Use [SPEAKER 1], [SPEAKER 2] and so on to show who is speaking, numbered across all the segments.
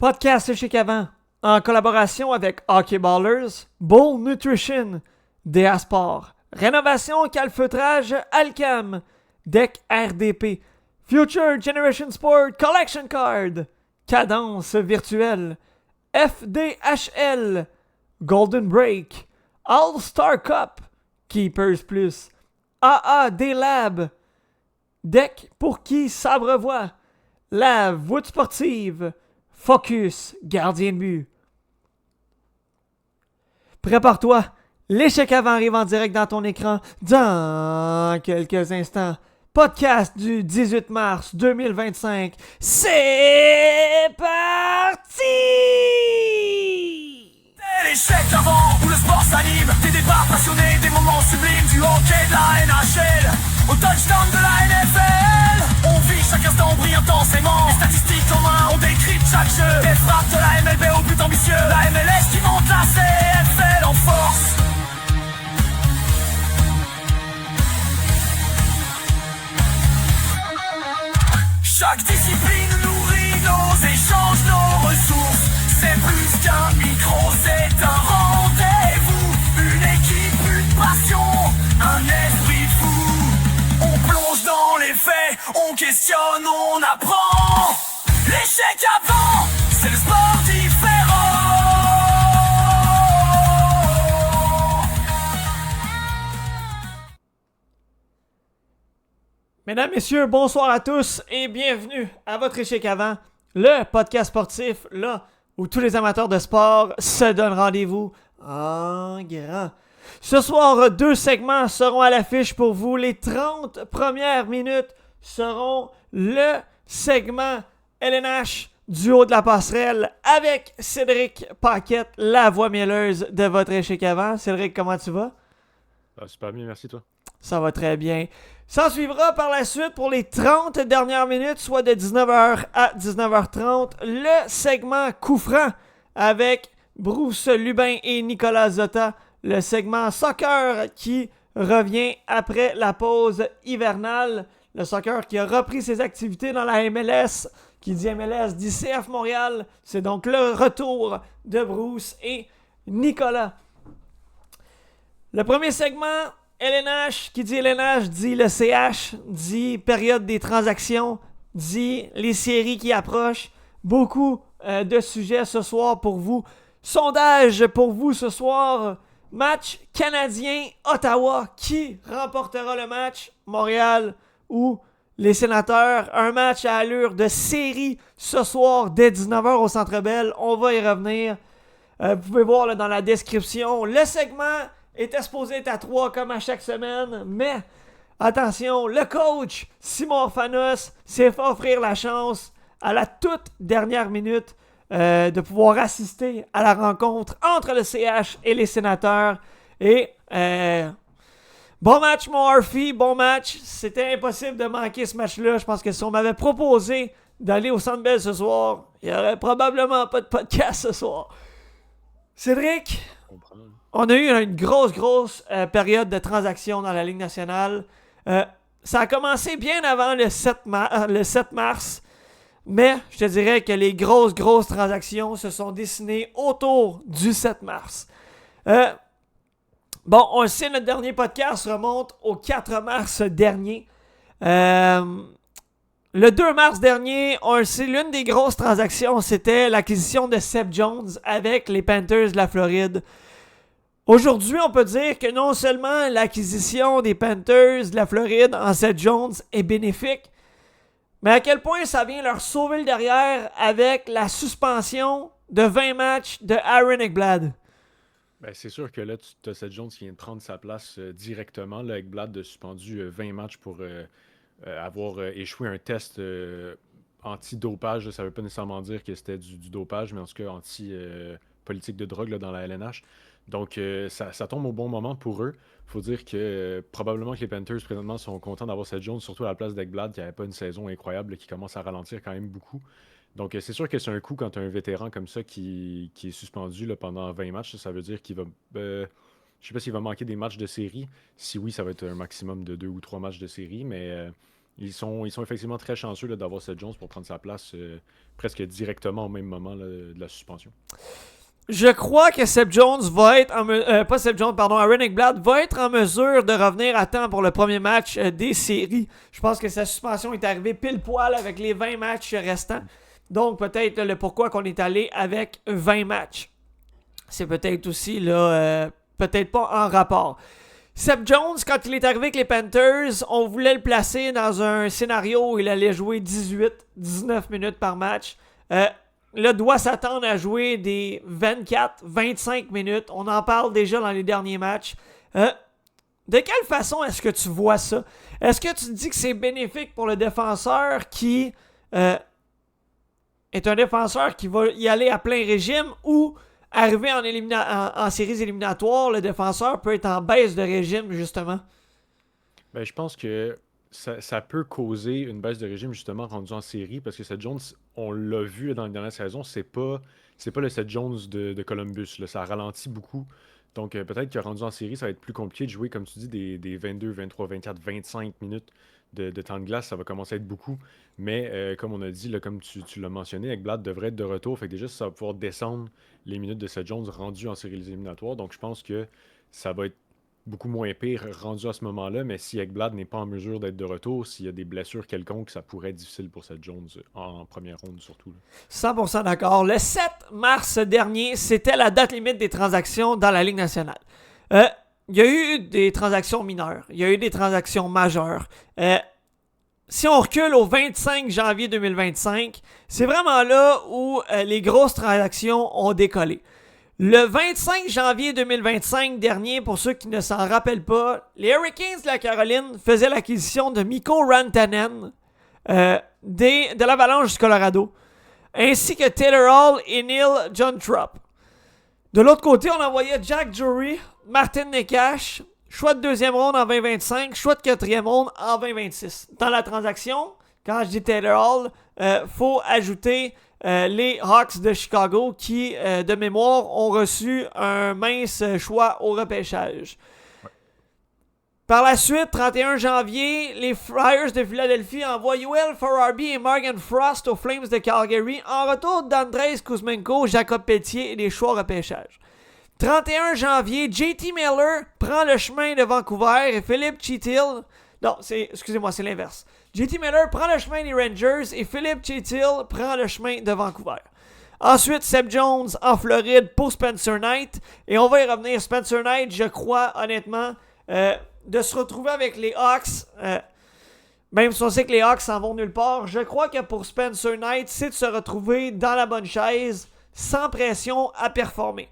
[SPEAKER 1] Podcast chez Cavan, en collaboration avec Hockey Ballers, Bull Nutrition, DA Sport, Rénovation Calfeutrage Alcam, Deck RDP, Future Generation Sport Collection Card, Cadence Virtuelle, FDHL, Golden Break, All-Star Cup, Keepers Plus, AAD Lab, Deck pour qui s'abreuvoit, Lave Voûte Sportive, Focus, gardien de but. Prépare-toi, l'échec avant arrive en direct dans ton écran dans quelques instants. Podcast du 18 mars 2025. C'est parti!
[SPEAKER 2] C'est l'échec avant où le sport s'anime. Des débats passionnés, des moments sublimes du hockey de la NHL au touchdown de la NFL. On vit chaque instant, on brille intensément. Les statistiques en main, on décrypte chaque jeu. Des frappes de la MLB au but ambitieux. La MLS qui monte la CFL en force. Chaque discipline nourrit nos échanges, nos ressources. C'est plus qu'un micro, c'est un rendez-vous. Une équipe, une passion, un esprit fou. On plonge dans les faits, on questionne, on apprend. L'échec avant, c'est le sport différent.
[SPEAKER 1] Mesdames, Messieurs, bonsoir à tous et bienvenue à votre échec avant, le podcast sportif, là où tous les amateurs de sport se donnent rendez-vous en grand. Ce soir, 2 segments seront à l'affiche pour vous. Les 30 premières minutes seront le segment LNH du haut de la passerelle avec Cédric Paquette, la voix mielleuse de votre échec avant. Cédric, comment tu vas?
[SPEAKER 3] Super bien, merci toi.
[SPEAKER 1] Ça va très bien. S'en suivra par la suite pour les 30 dernières minutes, soit de 19h à 19h30, le segment coup franc avec Bruce Lubin et Nicolas Zotta, le segment soccer qui revient après la pause hivernale, le soccer qui a repris ses activités dans la MLS, qui dit MLS dit CF Montréal, c'est donc le retour de Bruce et Nicolas. Le premier segment, LNH, qui dit LNH, dit le CH, dit période des transactions, dit les séries qui approchent. Beaucoup de sujets ce soir pour vous. Sondage pour vous ce soir. Match canadien-Ottawa. Qui remportera le match? Montréal ou les Sénateurs? Un match à allure de série ce soir dès 19h au Centre Bell. On va y revenir. Vous pouvez voir là, dans la description. Le segment était supposé être à 3 comme à chaque semaine, mais attention, le coach Simon Orphanos s'est fait offrir la chance à la toute dernière minute de pouvoir assister à la rencontre entre le CH et les Sénateurs. Et bon match, mon Harvey, bon match. C'était impossible de manquer ce match-là. Je pense que si on m'avait proposé d'aller au Centre Bell ce soir, il n'y aurait probablement pas de podcast ce soir. Cédric, on a eu une grosse période de transactions dans la Ligue nationale. Ça a commencé bien avant le 7 mars, mais je te dirais que les grosses transactions se sont dessinées autour du 7 mars. Bon, on le sait, notre dernier podcast remonte au 4 mars dernier. Le 2 mars dernier, on le sait, l'une des grosses transactions, c'était l'acquisition de Seth Jones avec les Panthers de la Floride. Aujourd'hui, on peut dire que non seulement l'acquisition des Panthers de la Floride en Seth Jones est bénéfique, mais à quel point ça vient leur sauver le derrière avec la suspension de 20 matchs de Aaron Ekblad.
[SPEAKER 3] Ben, c'est sûr que là, tu as Seth Jones qui vient de prendre sa place directement. Là, Ekblad a suspendu 20 matchs pour avoir échoué un test anti-dopage. Ça ne veut pas nécessairement dire que c'était du dopage, mais en tout cas anti-politique de drogue là, dans la LNH. Donc, ça tombe au bon moment pour eux. Il faut dire que probablement que les Panthers, présentement, sont contents d'avoir Seth Jones, surtout à la place d'Ekblad, qui n'avait pas une saison incroyable, là, qui commence à ralentir quand même beaucoup. Donc, c'est sûr que c'est un coup quand tu as un vétéran comme ça qui est suspendu là, pendant 20 matchs. Ça veut dire qu'il va... je sais pas s'il va manquer des matchs de série. Si oui, ça va être un maximum de 2 ou 3 matchs de série, mais ils sont effectivement très chanceux là, d'avoir Seth Jones pour prendre sa place presque directement au même moment là, de la suspension.
[SPEAKER 1] Je crois que Seth Jones va être pas Seth Jones, pardon, Aaron Ekblad va être en mesure de revenir à temps pour le premier match des séries. Je pense que sa suspension est arrivée pile poil avec les 20 matchs restants. Donc peut-être le pourquoi qu'on est allé avec 20 matchs. C'est peut-être aussi là, peut-être pas en rapport. Seth Jones, quand il est arrivé avec les Panthers, on voulait le placer dans un scénario où il allait jouer 18-19 minutes par match. Là, doit s'attendre à jouer des 24-25 minutes. On en parle déjà dans les derniers matchs. De quelle façon est-ce que tu vois ça? Est-ce que tu te dis que c'est bénéfique pour le défenseur qui est un défenseur qui va y aller à plein régime ou arriver en séries éliminatoires, le défenseur peut être en baisse de régime, justement?
[SPEAKER 3] Ben, je pense que ça peut causer une baisse de régime, justement, rendu en série, parce que Seth Jones, on l'a vu là, dans les dernières saisons, c'est pas le Seth Jones de Columbus. Là, ça ralentit beaucoup. Donc, peut-être que rendu en série, ça va être plus compliqué de jouer, comme tu dis, des 22, 23, 24, 25 minutes de temps de glace. Ça va commencer à être beaucoup. Mais, comme on a dit, là, comme tu l'as mentionné, Ekblad devrait être de retour. Fait que déjà, ça va pouvoir descendre les minutes de Seth Jones rendues en séries éliminatoires. Donc, je pense que ça va être beaucoup moins pire rendu à ce moment-là, mais si Ekblad n'est pas en mesure d'être de retour, s'il y a des blessures quelconques, ça pourrait être difficile pour Seth Jones en première ronde surtout.
[SPEAKER 1] 100% d'accord. Le 7 mars dernier, c'était la date limite des transactions dans la Ligue nationale. Il y a eu des transactions mineures, il y a eu des transactions majeures. Si on recule au 25 janvier 2025, c'est vraiment là où les grosses transactions ont décollé. Le 25 janvier 2025 dernier, pour ceux qui ne s'en rappellent pas, les Hurricanes de la Caroline faisaient l'acquisition de Mikko Rantanen de l'Avalanche du Colorado, ainsi que Taylor Hall et Neil Johntrop. De l'autre côté, on envoyait Jack Drury, Martin Necas, choix de deuxième ronde en 2025, choix de quatrième ronde en 2026. Dans la transaction, quand je dis Taylor Hall, faut ajouter les Hawks de Chicago qui, de mémoire, ont reçu un mince choix au repêchage.
[SPEAKER 3] Ouais.
[SPEAKER 1] Par la suite, 31 janvier, les Flyers de Philadelphie envoient Yoel Farabee et Morgan Frost aux Flames de Calgary en retour d'Andrei Kuzmenko, Jacob Pelletier et des choix au repêchage. 31 janvier, JT Miller prend le chemin de Vancouver et Philippe Cheetil... Non, c'est l'inverse. JT Miller prend le chemin des Rangers et Philippe Cheetil prend le chemin de Vancouver. Ensuite, Seth Jones en Floride pour Spencer Knight. Et on va y revenir. Spencer Knight, je crois, honnêtement, de se retrouver avec les Hawks, même si on sait que les Hawks s'en vont nulle part, je crois que pour Spencer Knight, c'est de se retrouver dans la bonne chaise, sans pression, à performer.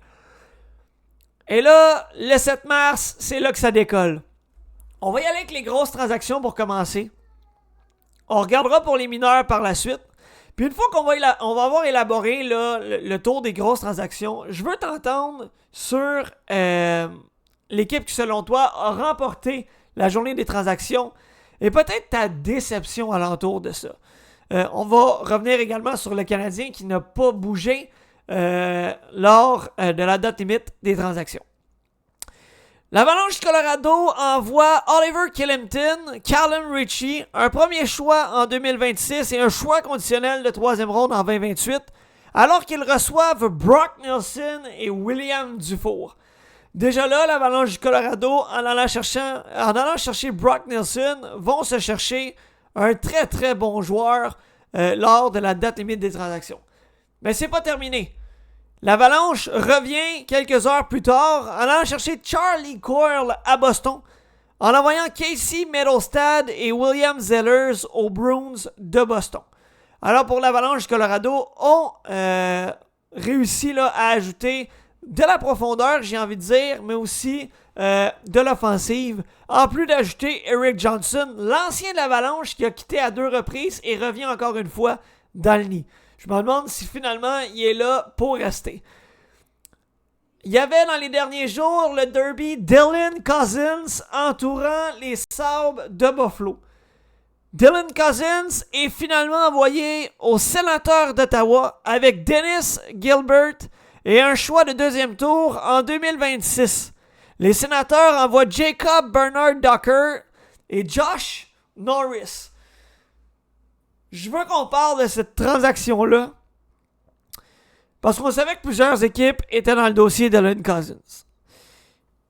[SPEAKER 1] Et là, le 7 mars, c'est là que ça décolle. On va y aller avec les grosses transactions pour commencer. On regardera pour les mineurs par la suite. Puis une fois qu'on va avoir élaboré là, le tour des grosses transactions, je veux t'entendre sur l'équipe qui, selon toi, a remporté la journée des transactions et peut-être ta déception alentour de ça. On va revenir également sur le Canadien qui n'a pas bougé lors de la date limite des transactions. L'Avalanche Colorado envoie Oliver Kylington, Callum Ritchie, un premier choix en 2026 et un choix conditionnel de troisième ronde en 2028, alors qu'ils reçoivent Brock Nelson et William Dufour. Déjà là, l'Avalanche du Colorado, en allant chercher Brock Nelson, vont se chercher un très très bon joueur lors de la date limite des transactions. Mais c'est pas terminé. L'Avalanche revient quelques heures plus tard en allant chercher Charlie Coyle à Boston, en envoyant Casey Mittelstadt et William Zellers aux Bruins de Boston. Alors pour l'Avalanche du Colorado, on réussit là, à ajouter de la profondeur, j'ai envie de dire, mais aussi de l'offensive, en plus d'ajouter Eric Johnson, l'ancien de l'Avalanche qui a quitté à 2 reprises et revient encore une fois dans le nid. Je me demande si finalement il est là pour rester. Il y avait dans les derniers jours le derby Dylan Cousins entourant les Sabres de Buffalo. Dylan Cousins est finalement envoyé aux Sénateurs d'Ottawa avec Dennis Gilbert et un choix de deuxième tour en 2026. Les Sénateurs envoient Jacob Bernard Docker et Josh Norris. je veux qu'on parle de cette transaction-là parce qu'on savait que plusieurs équipes étaient dans le dossier d'Allen Cousins.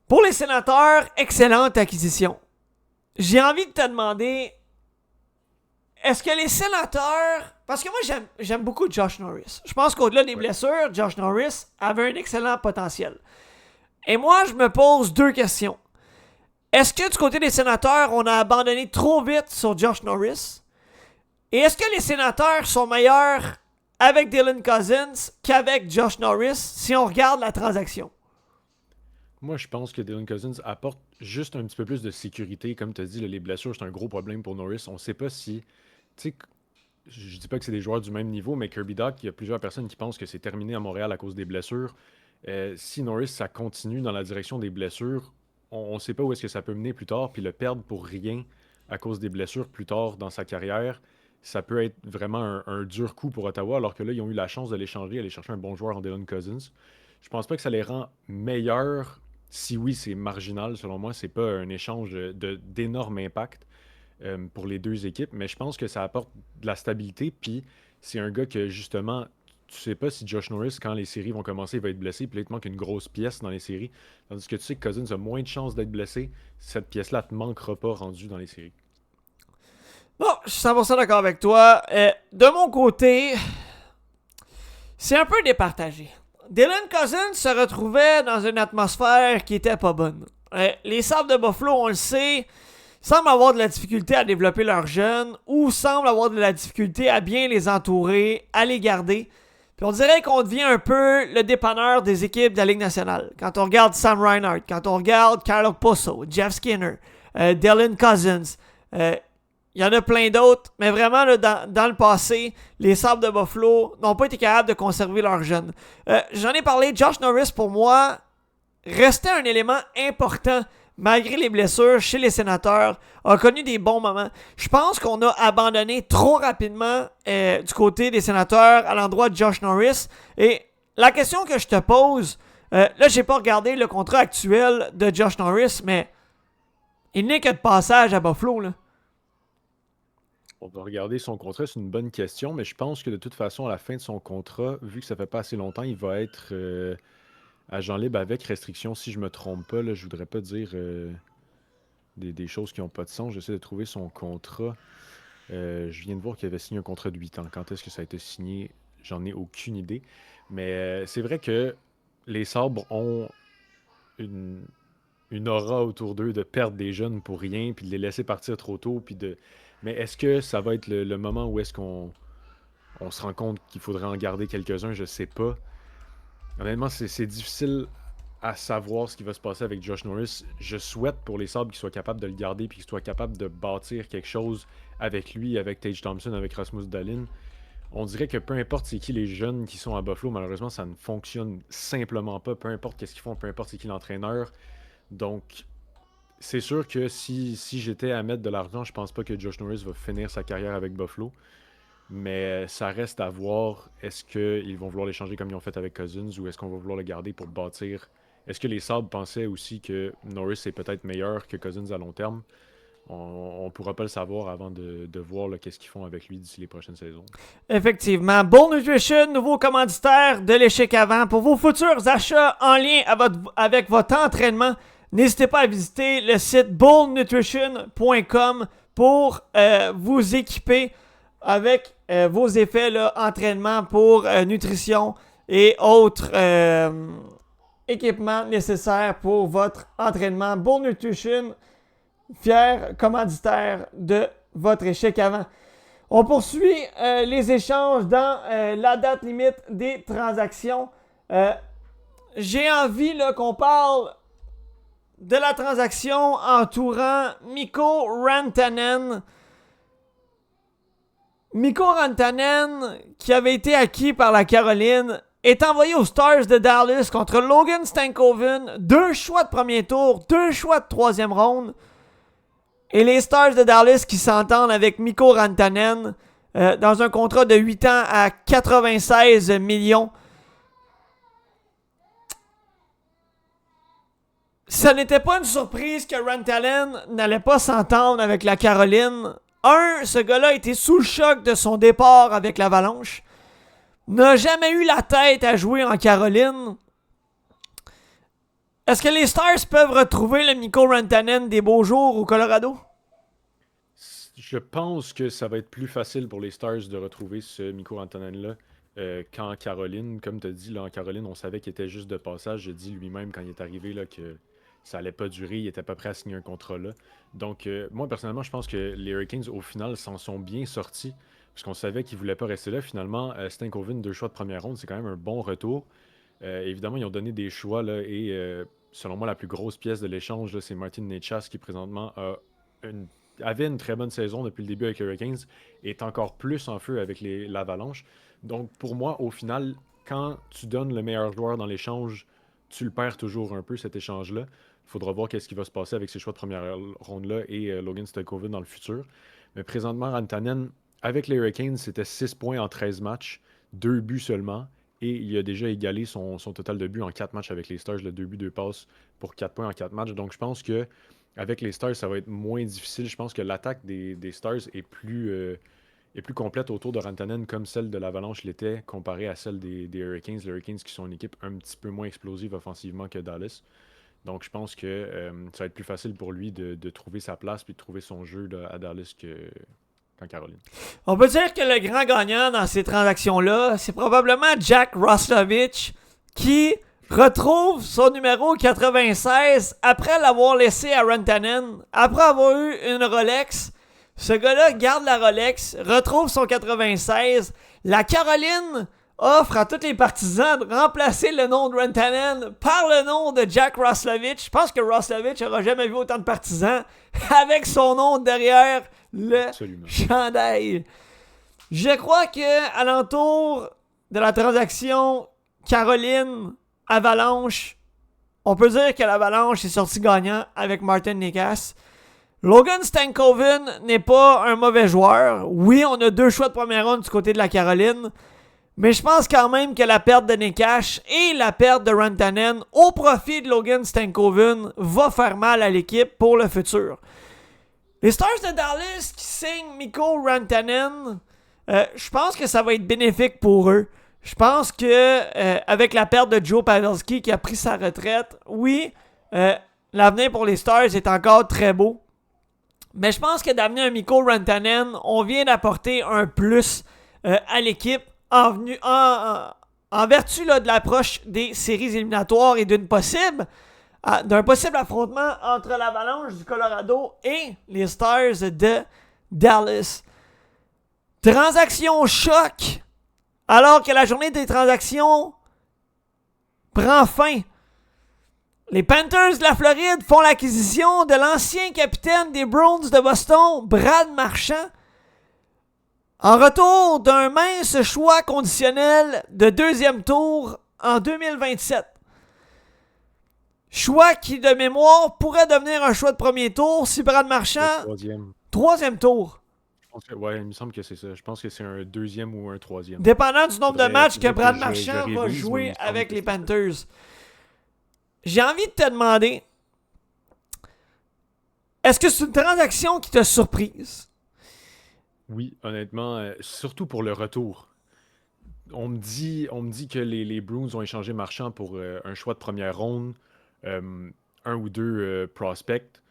[SPEAKER 1] Pour les Sénateurs, excellente acquisition. J'ai envie de te demander, est-ce que les Sénateurs... Parce que moi, j'aime beaucoup Josh Norris. Je pense qu'au-delà des blessures, Josh Norris avait un excellent potentiel. Et moi, je me pose 2 questions. Est-ce que du côté des Sénateurs, on a abandonné trop vite sur Josh Norris? Et est-ce que les Sénateurs sont meilleurs avec Dylan Cousins qu'avec Josh Norris si on regarde la transaction?
[SPEAKER 3] Moi, je pense que Dylan Cousins apporte juste un petit peu plus de sécurité. Comme tu as dit, là, les blessures, c'est un gros problème pour Norris. On ne sait pas si... Tu sais, je dis pas que c'est des joueurs du même niveau, mais Kirby Dach, il y a plusieurs personnes qui pensent que c'est terminé à Montréal à cause des blessures. Si Norris, ça continue dans la direction des blessures, on ne sait pas où est-ce que ça peut mener plus tard, puis le perdre pour rien à cause des blessures plus tard dans sa carrière, ça peut être vraiment un dur coup pour Ottawa, alors que là, ils ont eu la chance de l'échanger, aller chercher un bon joueur en Dylan Cousins. Je pense pas que ça les rend meilleurs. Si oui, c'est marginal, selon moi, c'est pas un échange d'énorme impact pour les 2 équipes, mais je pense que ça apporte de la stabilité, puis c'est un gars que, justement, tu sais pas si Josh Norris, quand les séries vont commencer, il va être blessé, puis là, il te manque une grosse pièce dans les séries, tandis que tu sais que Cousins a moins de chances d'être blessé, cette pièce-là te manquera pas rendue dans les séries.
[SPEAKER 1] Bon, je suis 100% d'accord avec toi. De mon côté, c'est un peu départagé. Dylan Cousins se retrouvait dans une atmosphère qui était pas bonne. Les Sabres de Buffalo, on le sait, semblent avoir de la difficulté à développer leurs jeunes ou semblent avoir de la difficulté à bien les entourer, à les garder. Puis on dirait qu'on devient un peu le dépanneur des équipes de la Ligue nationale. Quand on regarde Sam Reinhart, quand on regarde Carlo Posso, Jeff Skinner, Dylan Cousins, il y en a plein d'autres, mais vraiment, là, dans le passé, les Sabres de Buffalo n'ont pas été capables de conserver leurs jeunes. J'en ai parlé, Josh Norris, pour moi, restait un élément important, malgré les blessures chez les Sénateurs, a connu des bons moments. Je pense qu'on a abandonné trop rapidement du côté des Sénateurs à l'endroit de Josh Norris. Et la question que je te pose, là, j'ai pas regardé le contrat actuel de Josh Norris, mais il n'est que de passage à Buffalo, là.
[SPEAKER 3] On va regarder son contrat, c'est une bonne question, mais je pense que de toute façon, à la fin de son contrat, vu que ça fait pas assez longtemps, il va être agent libre avec restriction. Si je me trompe pas, là, je voudrais pas dire des choses qui n'ont pas de sens. J'essaie de trouver son contrat. Je viens de voir qu'il avait signé un contrat de 8 ans. Quand est-ce que ça a été signé? J'en ai aucune idée. Mais c'est vrai que les Sabres ont une aura autour d'eux de perdre des jeunes pour rien, puis de les laisser partir trop tôt, puis de... Mais est-ce que ça va être le moment où est-ce qu'on se rend compte qu'il faudrait en garder quelques-uns? Je sais pas. Honnêtement, c'est difficile à savoir ce qui va se passer avec Josh Norris. Je souhaite pour les Sabres qu'ils soient capables de le garder puis qu'ils soient capables de bâtir quelque chose avec lui, avec Tage Thompson, avec Rasmus Dahlin. On dirait que peu importe c'est qui les jeunes qui sont à Buffalo, malheureusement, ça ne fonctionne simplement pas. Peu importe qu'est-ce qu'ils font, peu importe c'est qui l'entraîneur. Donc... C'est sûr que si j'étais à mettre de l'argent, je pense pas que Josh Norris va finir sa carrière avec Buffalo. Mais ça reste à voir. Est-ce qu'ils vont vouloir l'échanger comme ils ont fait avec Cousins ou est-ce qu'on va vouloir le garder pour bâtir? Est-ce que les Sabres pensaient aussi que Norris est peut-être meilleur que Cousins à long terme? On ne pourra pas le savoir avant de voir qu'est-ce qu'ils font avec lui d'ici les prochaines saisons.
[SPEAKER 1] Effectivement. Bold Nutrition, nouveau commanditaire de l'échec avant. Pour vos futurs achats en lien avec votre entraînement, n'hésitez pas à visiter le site boldnutrition.com pour vous équiper avec vos effets là, entraînement pour nutrition et autres équipements nécessaires pour votre entraînement. Bold Nutrition, fier commanditaire de votre échec avant. On poursuit les échanges dans la date limite des transactions. J'ai envie là, qu'on parle de la transaction entourant Mikko Rantanen. Mikko Rantanen, qui avait été acquis par la Caroline, est envoyé aux Stars de Dallas contre Logan Stankoven. 2 choix de premier tour, 2 choix de troisième ronde. Et les Stars de Dallas qui s'entendent avec Mikko Rantanen dans un contrat de 8 ans à 96 millions. Ça n'était pas une surprise que Rantanen n'allait pas s'entendre avec la Caroline Ce gars-là était sous le choc de son départ avec l'Avalanche. N'a jamais eu la tête à jouer en Caroline. Est-ce que les Stars peuvent retrouver le Mikko Rantanen des beaux jours au Colorado?
[SPEAKER 3] Je pense que ça va être plus facile pour les Stars de retrouver ce Mikko Rantanen-là qu'en Caroline. Comme tu as dit, là, en Caroline, on savait qu'il était juste de passage. J'ai dit lui-même quand il est arrivé là, que ça allait pas durer. Il était pas prêt à signer un contrat là. Donc, moi, personnellement, je pense que les Hurricanes, au final, s'en sont bien sortis. Parce qu'on savait qu'ils voulaient pas rester là. Finalement, Stankoven, 2 choix de première ronde, c'est quand même un bon retour. Évidemment, ils ont donné des choix là, et selon moi, la plus grosse pièce de l'échange, là, c'est Martin Necas qui présentement avait une très bonne saison depuis le début avec les Hurricanes et est encore plus en feu avec l'Avalanche. Donc pour moi, au final, quand tu donnes le meilleur joueur dans l'échange, tu le perds toujours un peu cet échange-là. Il faudra voir qu'est-ce qui va se passer avec ces choix de première ronde-là et Logan Stankoven dans le futur. Mais présentement, Rantanen, avec les Hurricanes, c'était 6 points en 13 matchs, 2 buts seulement. Et il a déjà égalé son total de buts en 4 matchs avec les Stars, le 2 buts, 2 passes pour 4 points en 4 matchs. Donc je pense que avec les Stars, ça va être moins difficile. Je pense que l'attaque des Stars est plus complète autour de Rantanen comme celle de l'Avalanche l'était comparée à celle des Hurricanes. Les Hurricanes qui sont une équipe un petit peu moins explosive offensivement que Dallas. Donc je pense que ça va être plus facile pour lui de trouver sa place puis de trouver son jeu là, à Dallas qu'en Caroline.
[SPEAKER 1] On peut dire que le grand gagnant dans ces transactions-là, c'est probablement Jack Roslovich qui retrouve son numéro 96 après l'avoir laissé à Rantanen, après avoir eu une Rolex. Ce gars-là garde la Rolex, retrouve son 96. La Caroline offre à tous les partisans de remplacer le nom de Rantanen par le nom de Jack Roslovich. Je pense que Roslovich n'aura jamais vu autant de partisans avec son nom derrière le
[SPEAKER 3] Absolument.
[SPEAKER 1] chandail. Je crois que à l'entour de la transaction Caroline-Avalanche, on peut dire que l'Avalanche est sorti gagnant avec Martin Necas. Logan Stankoven n'est pas un mauvais joueur. Oui, on a 2 choix de première ronde du côté de la Caroline. Mais je pense quand même que la perte de Necas et la perte de Rantanen au profit de Logan Stankoven va faire mal à l'équipe pour le futur. Les Stars de Dallas qui signent Mikko Rantanen, je pense que ça va être bénéfique pour eux. Je pense que avec la perte de Joe Pavelski qui a pris sa retraite, oui, l'avenir pour les Stars est encore très beau. Mais je pense que d'amener un Mikko Rantanen, on vient d'apporter un plus à l'équipe en vertu là, de l'approche des séries éliminatoires et d'un possible affrontement entre l'Avalanche du Colorado et les Stars de Dallas. Transaction choc, alors que la journée des transactions prend fin. Les Panthers de la Floride font l'acquisition de l'ancien capitaine des Bruins de Boston, Brad Marchand, en retour d'un mince choix conditionnel de 2e tour en 2027. Choix qui, de mémoire, pourrait devenir un choix de 1er tour si Brad Marchand... 3e tour.
[SPEAKER 3] Ouais, il me semble que c'est ça. Je pense que c'est un 2e ou un 3e.
[SPEAKER 1] Dépendant du nombre de matchs que Brad Marchand va jouer avec les Panthers. J'ai envie de te demander, est-ce que c'est une transaction qui t'a surprise?
[SPEAKER 3] Oui, honnêtement, surtout pour le retour. On me dit que les Bruins ont échangé Marchand pour un choix de première ronde, 1 ou 2 prospects.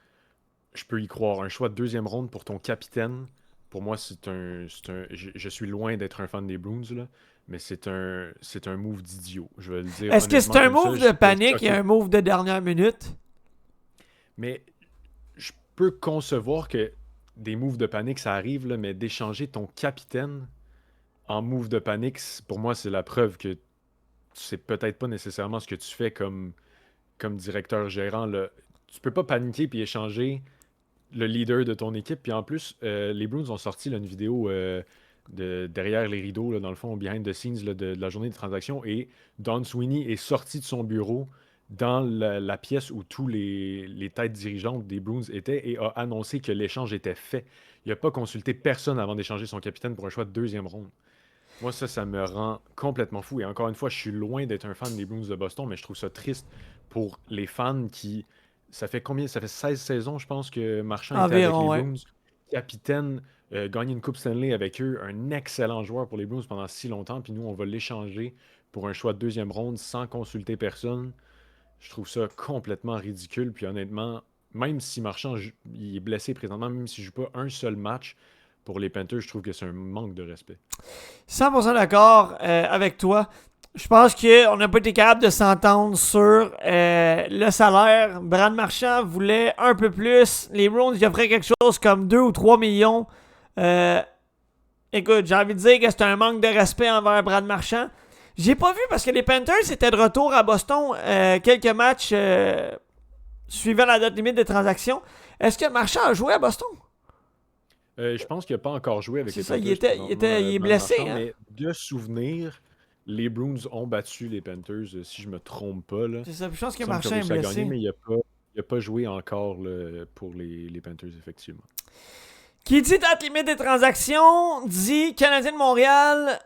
[SPEAKER 3] Je peux y croire. Un choix de 2e ronde pour ton capitaine. Pour moi, je suis loin d'être un fan des Bruins, là, mais c'est un move d'idiot. Je vais le dire.
[SPEAKER 1] Est-ce que c'est un move de panique et un move de dernière minute?
[SPEAKER 3] Mais je peux concevoir que des moves de panique, ça arrive, là, mais d'échanger ton capitaine en move de panique, pour moi, c'est la preuve que c'est peut-être pas nécessairement ce que tu fais comme directeur gérant. Là. Tu peux pas paniquer puis échanger le leader de ton équipe. Puis en plus, les Bruins ont sorti là, une vidéo derrière les rideaux, là, dans le fond, behind the scenes là, de la journée de transaction. Et Don Sweeney est sorti de son bureau dans la pièce où tous les têtes dirigeantes des Bruins étaient et a annoncé que l'échange était fait. Il n'a pas consulté personne avant d'échanger son capitaine pour un choix de 2e ronde. Moi, ça me rend complètement fou. Et encore une fois, je suis loin d'être un fan des Bruins de Boston, mais je trouve ça triste pour les fans qui... Ça fait 16 saisons, je pense, que Marchand était avec les Bruins. capitaine, gagné une Coupe Stanley avec eux, un excellent joueur pour les Blues pendant si longtemps, puis nous, on va l'échanger pour un choix de deuxième ronde sans consulter personne. Je trouve ça complètement ridicule. Puis honnêtement, même si Marchand il est blessé présentement, même s'il ne joue pas un seul match pour les Panthers, je trouve que c'est un manque de respect.
[SPEAKER 1] 100% d'accord avec toi. Je pense qu'on n'a pas été capable de s'entendre sur le salaire. Brad Marchand voulait un peu plus. Les Browns ils offraient quelque chose comme 2 ou 3 millions. Écoute, j'ai envie de dire que c'est un manque de respect envers Brad Marchand. J'ai pas vu parce que les Panthers étaient de retour à Boston quelques matchs suivant la date limite des transactions. Est-ce que Marchand a joué à Boston?
[SPEAKER 3] Je pense qu'il n'a pas encore joué avec
[SPEAKER 1] C'est
[SPEAKER 3] les
[SPEAKER 1] ça,
[SPEAKER 3] Panthers.
[SPEAKER 1] il est blessé.
[SPEAKER 3] Marchand,
[SPEAKER 1] Hein?
[SPEAKER 3] mais de souvenir, les Bruins ont battu les Panthers, si je me trompe pas. Là.
[SPEAKER 1] C'est ça, je pense que
[SPEAKER 3] Il me semble
[SPEAKER 1] Marchand
[SPEAKER 3] qu'il a
[SPEAKER 1] est
[SPEAKER 3] réussi à
[SPEAKER 1] blessé.
[SPEAKER 3] gagner, mais il a pas joué encore là, pour les Panthers, effectivement.
[SPEAKER 1] Qui dit date limite des transactions, dit Canadien de Montréal.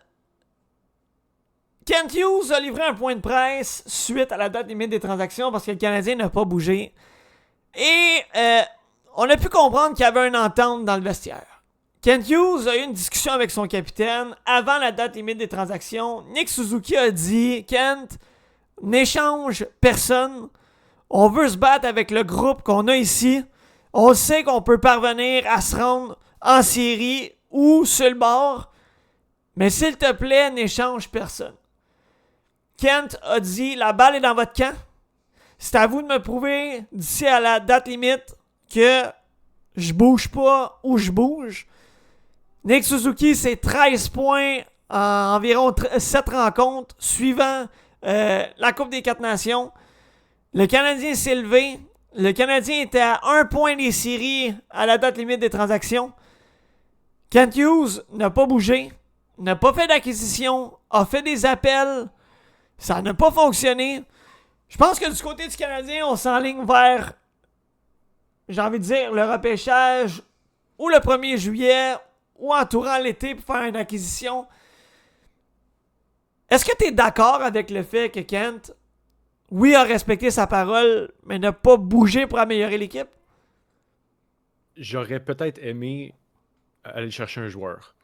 [SPEAKER 1] Kent Hughes a livré un point de presse suite à la date limite des transactions parce que le Canadien n'a pas bougé. Et on a pu comprendre qu'il y avait une entente dans le vestiaire. Kent Hughes a eu une discussion avec son capitaine avant la date limite des transactions. Nick Suzuki a dit « Kent, n'échange personne. On veut se battre avec le groupe qu'on a ici. On sait qu'on peut parvenir à se rendre en série ou sur le bord. Mais s'il te plaît, n'échange personne. » Kent a dit « La balle est dans votre camp. C'est à vous de me prouver d'ici à la date limite que je bouge pas ou je bouge. » Nick Suzuki, c'est 13 points en environ 7 rencontres suivant la Coupe des 4 Nations. Le Canadien s'est levé. Le Canadien était à 1 point des séries à la date limite des transactions. Kent Hughes n'a pas bougé, n'a pas fait d'acquisition, a fait des appels. Ça n'a pas fonctionné. Je pense que du côté du Canadien, on s'enligne vers, j'ai envie de dire, le repêchage ou le 1er juillet ou entourant l'été pour faire une acquisition. Est-ce que tu es d'accord avec le fait que Kent, oui, a respecté sa parole, mais n'a pas bougé pour améliorer l'équipe?
[SPEAKER 3] J'aurais peut-être aimé aller chercher un joueur.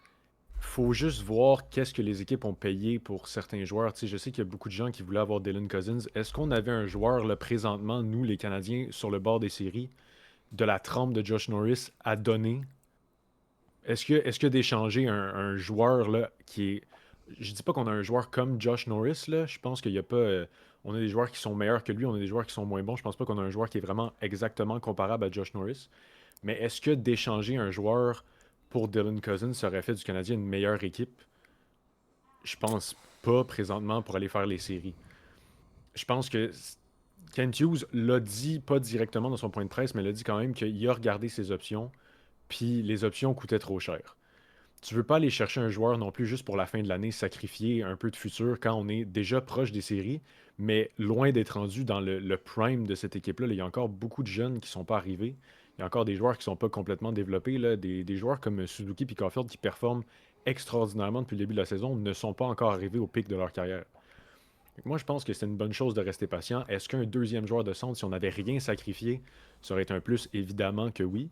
[SPEAKER 3] Faut juste voir qu'est-ce que les équipes ont payé pour certains joueurs. Tu sais, je sais qu'il y a beaucoup de gens qui voulaient avoir Dylan Cousins. Est-ce qu'on avait un joueur, là, présentement, nous, les Canadiens, sur le bord des séries, de la trempe de Josh Norris à donner? Est-ce que d'échanger un joueur là, qui est... Je dis pas qu'on a un joueur comme Josh Norris, là. Je pense qu'il y a pas... on a des joueurs qui sont meilleurs que lui, on a des joueurs qui sont moins bons. Je pense pas qu'on a un joueur qui est vraiment exactement comparable à Josh Norris. Mais est-ce que d'échanger un joueur pour Dylan Cousins, ça aurait fait du Canadien une meilleure équipe? Je pense pas présentement pour aller faire les séries. Je pense que Kent Hughes l'a dit, pas directement dans son point de presse, mais l'a dit quand même qu'il a regardé ses options, puis les options coûtaient trop cher. Tu veux pas aller chercher un joueur non plus juste pour la fin de l'année, sacrifier un peu de futur quand on est déjà proche des séries, mais loin d'être rendu dans le prime de cette équipe-là. Il y a encore beaucoup de jeunes qui sont pas arrivés. Il y a encore des joueurs qui sont pas complètement développés. Là. Des joueurs comme Suzuki et Caulfield qui performent extraordinairement depuis le début de la saison ne sont pas encore arrivés au pic de leur carrière. Moi, je pense que c'est une bonne chose de rester patient. Est-ce qu'un deuxième joueur de centre, si on n'avait rien sacrifié, ça aurait été un plus? Évidemment que oui.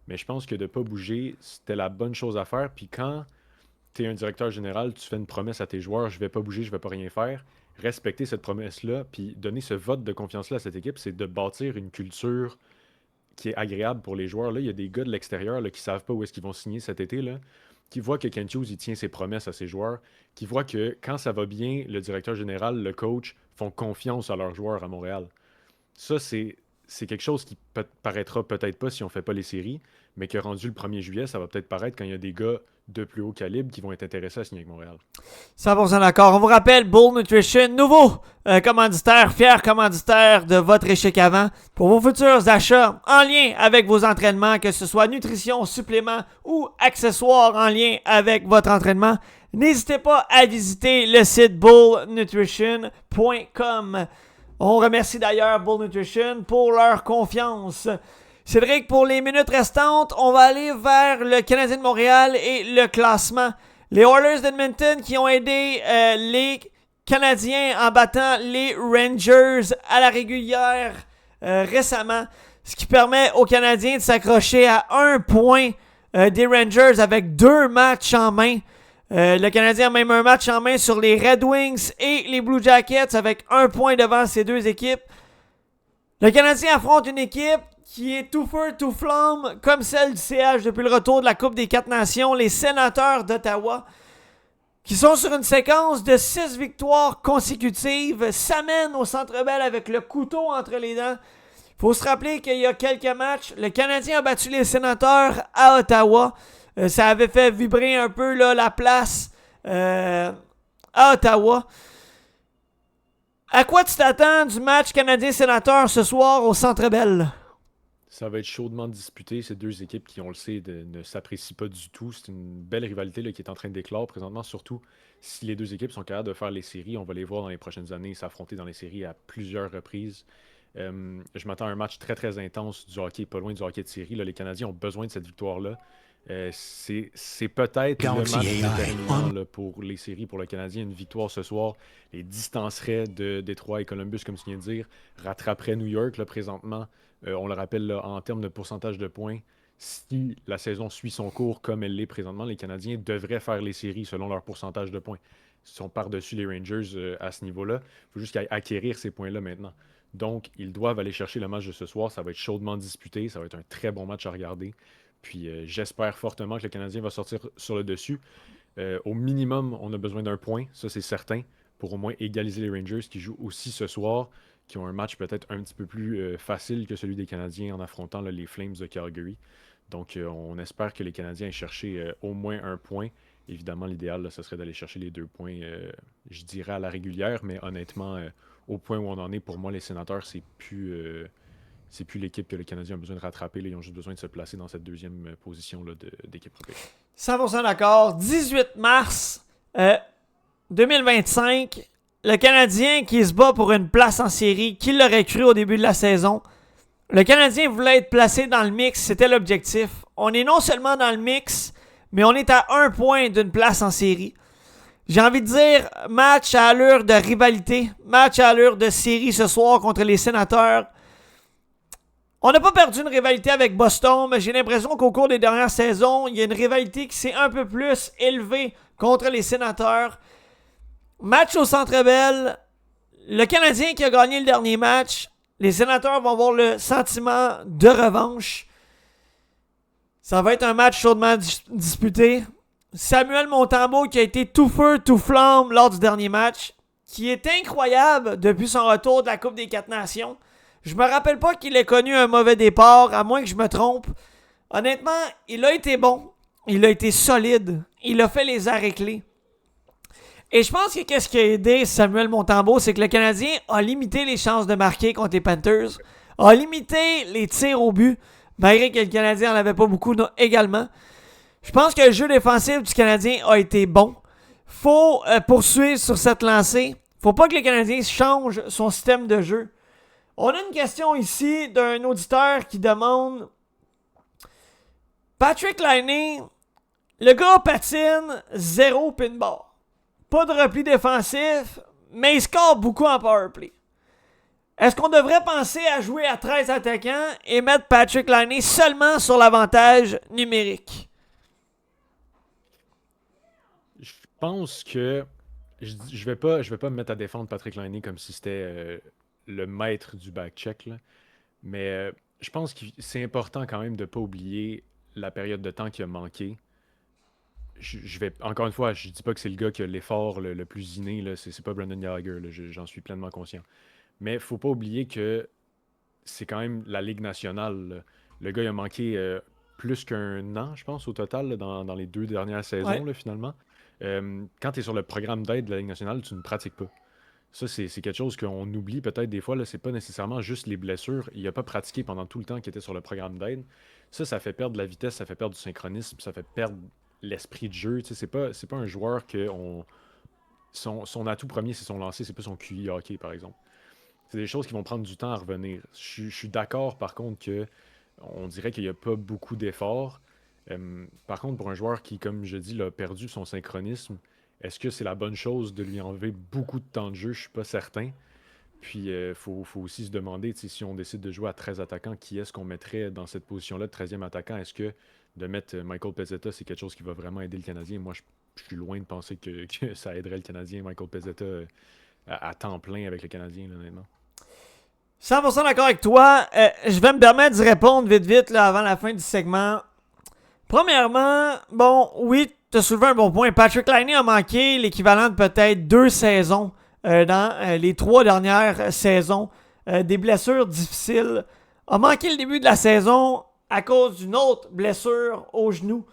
[SPEAKER 3] Mais je pense que de ne pas bouger, c'était la bonne chose à faire. Puis quand tu es un directeur général, tu fais une promesse à tes joueurs, je vais pas bouger, je vais pas rien faire. Respecter cette promesse-là, puis donner ce vote de confiance-là à cette équipe, c'est de bâtir une culture qui est agréable pour les joueurs. Là, il y a des gars de l'extérieur là, qui savent pas où est-ce qu'ils vont signer cet été, là, qui voient que Kent Hughes, il tient ses promesses à ses joueurs, qui voient que quand ça va bien, le directeur général, le coach font confiance à leurs joueurs à Montréal. Ça, c'est quelque chose qui paraîtra peut-être pas si on fait pas les séries, mais que rendu le 1er juillet, ça va peut-être paraître quand il y a des gars de plus haut calibre qui vont être intéressés à signer avec Montréal.
[SPEAKER 1] 100% d'accord. On vous rappelle, Bull Nutrition, nouveau commanditaire, fier commanditaire de votre échec avant pour vos futurs achats en lien avec vos entraînements, que ce soit nutrition, suppléments ou accessoires en lien avec votre entraînement. N'hésitez pas à visiter le site bullnutrition.com. On remercie d'ailleurs Bull Nutrition pour leur confiance. Cédric, pour les minutes restantes, on va aller vers le Canadien de Montréal et le classement. Les Oilers d'Edmonton qui ont aidé les Canadiens en battant les Rangers à la régulière récemment, ce qui permet aux Canadiens de s'accrocher à 1 point des Rangers avec 2 matchs en main. Le Canadien a même un match en main sur les Red Wings et les Blue Jackets avec 1 point devant ces 2 équipes. Le Canadien affronte une équipe qui est tout feu, tout flamme, comme celle du CH depuis le retour de la Coupe des 4 Nations, les Sénateurs d'Ottawa, qui sont sur une séquence de 6 victoires consécutives, s'amènent au Centre Bell avec le couteau entre les dents. Il faut se rappeler qu'il y a quelques matchs, le Canadien a battu les Sénateurs à Ottawa. Ça avait fait vibrer un peu là, la place à Ottawa. À quoi tu t'attends du match Canadien-Sénateur ce soir au Centre Bell?
[SPEAKER 3] Ça va être chaudement disputé. Ces deux équipes qui, on le sait, ne s'apprécient pas du tout. C'est une belle rivalité là, qui est en train d'éclore présentement. Surtout si les deux équipes sont capables de faire les séries. On va les voir dans les prochaines années s'affronter dans les séries à plusieurs reprises. Je m'attends à un match très très intense du hockey, pas loin du hockey de série. Là, les Canadiens ont besoin de cette victoire-là. C'est peut-être le match déterminant là, pour les séries pour le Canadien. Une victoire ce soir les distancerait de Détroit et Columbus, comme tu viens de dire, rattraperait New York là, présentement. On le rappelle là, en termes de pourcentage de points, si la saison suit son cours comme elle l'est présentement, les Canadiens devraient faire les séries selon leur pourcentage de points. Ils sont par-dessus les Rangers à ce niveau-là. Il faut juste acquérir ces points-là maintenant. Donc, ils doivent aller chercher le match de ce soir. Ça va être chaudement disputé. Ça va être un très bon match à regarder. Puis j'espère fortement que le Canadien va sortir sur le dessus. Au minimum, on a besoin d'un point, ça c'est certain, pour au moins égaliser les Rangers qui jouent aussi ce soir, qui ont un match peut-être un petit peu plus facile que celui des Canadiens en affrontant là, les Flames de Calgary. Donc on espère que les Canadiens aient cherché au moins un point. Évidemment, l'idéal, là, ce serait d'aller chercher les 2 points, je dirais à la régulière, mais honnêtement, au point où on en est, pour moi, les Sénateurs, c'est plus l'équipe que le Canadien a besoin de rattraper. Là. Ils ont juste besoin de se placer dans cette deuxième position là, d'équipe européenne.
[SPEAKER 1] 100% d'accord. 18 mars 2025, le Canadien qui se bat pour une place en série, qui l'aurait cru au début de la saison. Le Canadien voulait être placé dans le mix, c'était l'objectif. On est non seulement dans le mix, mais on est à 1 point d'une place en série. J'ai envie de dire, match à allure de rivalité, match à allure de série ce soir contre les Sénateurs. On n'a pas perdu une rivalité avec Boston, mais j'ai l'impression qu'au cours des dernières saisons, il y a une rivalité qui s'est un peu plus élevée contre les Sénateurs. Match au Centre Bell. Le Canadien qui a gagné le dernier match. Les Sénateurs vont avoir le sentiment de revanche. Ça va être un match chaudement disputé. Samuel Montembeault qui a été tout feu, tout flamme lors du dernier match, qui est incroyable depuis son retour de la Coupe des 4 Nations. Je me rappelle pas qu'il ait connu un mauvais départ, à moins que je me trompe. Honnêtement, il a été bon. Il a été solide. Il a fait les arrêts clés. Et je pense que qu'est-ce qui a aidé Samuel Montembeault, c'est que le Canadien a limité les chances de marquer contre les Panthers, a limité les tirs au but, malgré que le Canadien n'en avait pas beaucoup également. Je pense que le jeu défensif du Canadien a été bon. Faut poursuivre sur cette lancée. Faut pas que le Canadien change son système de jeu. On a une question ici d'un auditeur qui demande Patrick Laine, le gars patine 0 pinball. Pas de repli défensif, mais il score beaucoup en powerplay. Est-ce qu'on devrait penser à jouer à 13 attaquants et mettre Patrick Laine seulement sur l'avantage numérique?
[SPEAKER 3] Je pense que je vais pas me mettre à défendre Patrick Laine comme si c'était le maître du back-check, là. Mais je pense que c'est important quand même de ne pas oublier la période de temps qui a manqué. Je vais, encore une fois, je dis pas que c'est le gars qui a l'effort le plus inné, là. C'est pas Brendan Gallagher, là. J'en suis pleinement conscient. Mais faut pas oublier que c'est quand même la Ligue nationale, là. Le gars il a manqué plus qu'1 an, je pense, au total, là, dans les 2 dernières saisons,
[SPEAKER 1] Ouais.
[SPEAKER 3] là, finalement. Quand tu es sur le programme d'aide de la Ligue nationale, tu ne pratiques pas. Ça, c'est quelque chose qu'on oublie peut-être des fois. Là, c'est pas nécessairement juste les blessures. Il n'a pas pratiqué pendant tout le temps qu'il était sur le programme d'aide. Ça fait perdre de la vitesse, ça fait perdre du synchronisme, ça fait perdre l'esprit de jeu. Tu sais, c'est pas un joueur que son atout premier, c'est son lancer, c'est pas son QI hockey, par exemple. C'est des choses qui vont prendre du temps à revenir. Je suis d'accord, par contre, que on dirait qu'il n'y a pas beaucoup d'efforts. Par contre, pour un joueur qui, comme je dis, a perdu son synchronisme, est-ce que c'est la bonne chose de lui enlever beaucoup de temps de jeu? Je suis pas certain. Puis, faut aussi se demander, si on décide de jouer à 13 attaquants, qui est-ce qu'on mettrait dans cette position-là de 13e attaquant? Est-ce que de mettre Michael Pezzetta, c'est quelque chose qui va vraiment aider le Canadien. Moi, je suis loin de penser que ça aiderait le Canadien, Michael Pezzetta, à temps plein avec le Canadien, là, honnêtement.
[SPEAKER 1] 100% d'accord avec toi. Je vais me permettre d'y répondre vite là, avant la fin du segment. Premièrement, bon, oui, tu as soulevé un bon point. Patrik Laine a manqué l'équivalent de peut-être 2 saisons dans les 3 dernières saisons. Des blessures difficiles. A manqué le début de la saison à cause d'une autre blessure au genou.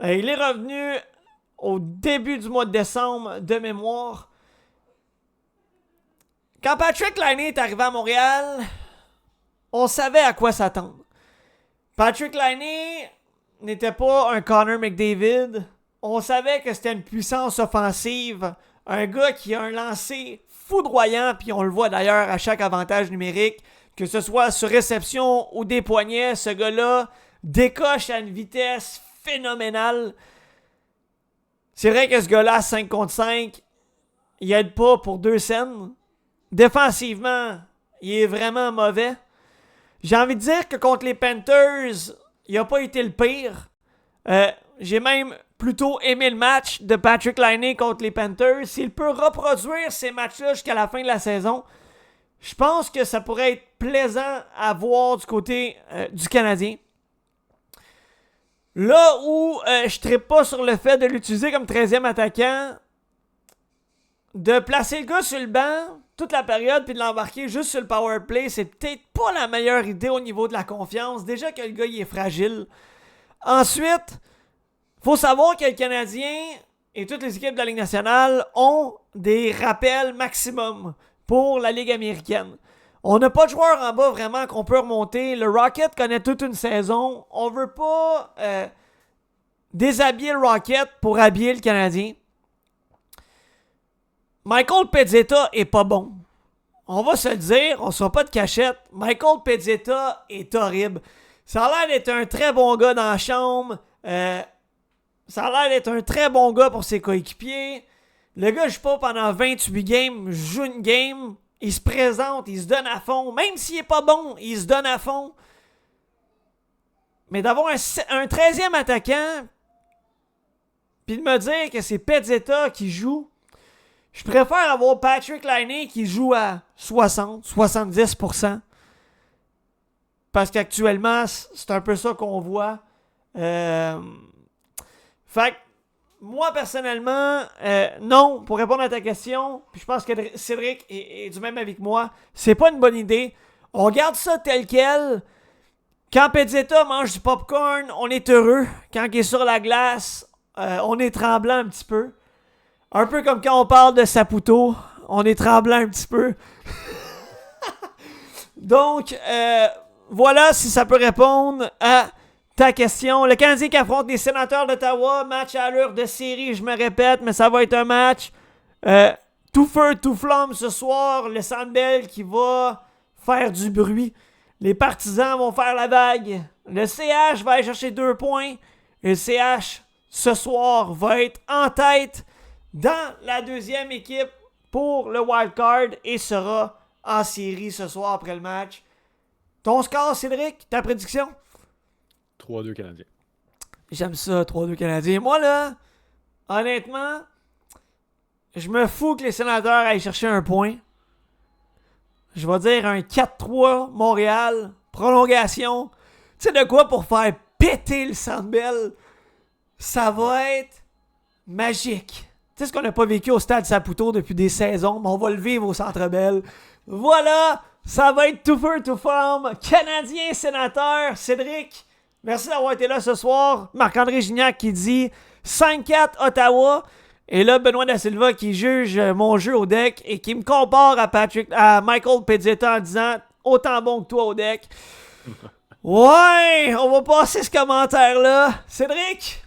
[SPEAKER 1] Il est revenu au début du mois de décembre de mémoire. Quand Patrik Laine est arrivé à Montréal, on savait à quoi s'attendre. Patrik Laine n'était pas un Connor McDavid. On savait que c'était une puissance offensive. Un gars qui a un lancer foudroyant, puis on le voit d'ailleurs à chaque avantage numérique, que ce soit sur réception ou des poignets, ce gars-là décoche à une vitesse phénoménale. C'est vrai que ce gars-là, 5 contre 5, il aide pas pour 2 scènes. Défensivement, il est vraiment mauvais. J'ai envie de dire que contre les Panthers, il n'a pas été le pire. J'ai même plutôt aimé le match de Patrik Laine contre les Panthers. S'il peut reproduire ces matchs-là jusqu'à la fin de la saison, je pense que ça pourrait être plaisant à voir du côté du Canadien. Là où je ne trippe pas sur le fait de l'utiliser comme 13e attaquant, de placer le gars sur le banc toute la période puis de l'embarquer juste sur le power play, c'est peut-être pas la meilleure idée au niveau de la confiance. Déjà que le gars il est fragile. Ensuite, faut savoir que le Canadien et toutes les équipes de la Ligue nationale ont des rappels maximum pour la Ligue américaine. On n'a pas de joueurs en bas vraiment qu'on peut remonter. Le Rocket connaît toute une saison. On veut pas déshabiller le Rocket pour habiller le Canadien. Michael Pezzetta est pas bon. On va se le dire, on ne sera pas de cachette. Michael Pezzetta est horrible. Ça a l'air d'être un très bon gars dans la chambre. Ça a l'air d'être un très bon gars pour ses coéquipiers. Le gars joue pas pendant 28 games, joue une game, il se présente, il se donne à fond. Même s'il est pas bon, il se donne à fond. Mais d'avoir un 13e attaquant, puis de me dire que c'est Pezzetta qui joue, je préfère avoir Patrik Laine qui joue à 60-70%. Parce qu'actuellement, c'est un peu ça qu'on voit. Fait que, moi, personnellement, non, pour répondre à ta question, puis je pense que Cédric est du même avis que moi, c'est pas une bonne idée. On garde ça tel quel. Quand Pezzetta mange du popcorn, on est heureux. Quand il est sur la glace, on est tremblant un petit peu. Un peu comme quand on parle de Saputo, on est tremblant un petit peu. Donc, voilà si ça peut répondre à ta question. Le Canadien qui affronte les Sénateurs d'Ottawa, match à allure de série, je me répète, mais ça va être un match tout feu, tout flamme ce soir. Le Centre Bell qui va faire du bruit. Les partisans vont faire la vague. Le CH va aller chercher 2 points. Et le CH, ce soir, va être en tête dans la deuxième équipe pour le wildcard et sera en série ce soir après le match. Ton score, Cédric, ta prédiction?
[SPEAKER 3] 3-2 Canadiens.
[SPEAKER 1] J'aime ça, 3-2 Canadiens. Moi, là, honnêtement, je me fous que les Sénateurs aillent chercher un point. Je vais dire un 4-3 Montréal, prolongation. Tu sais de quoi pour faire péter le Centre Bell? Ça va être magique. Tu sais ce qu'on n'a pas vécu au Stade Saputo depuis des saisons, mais on va le vivre au Centre Bell. Voilà, ça va être tout feu, tout flamme. Canadien, Sénateur, Cédric, merci d'avoir été là ce soir. Marc-André Gignac qui dit 5-4 Ottawa. Et là, Benoît Da Silva qui juge mon jeu au deck et qui me compare à Michael Pezzetta en disant autant bon que toi au deck. Ouais, on va passer ce commentaire-là. Cédric,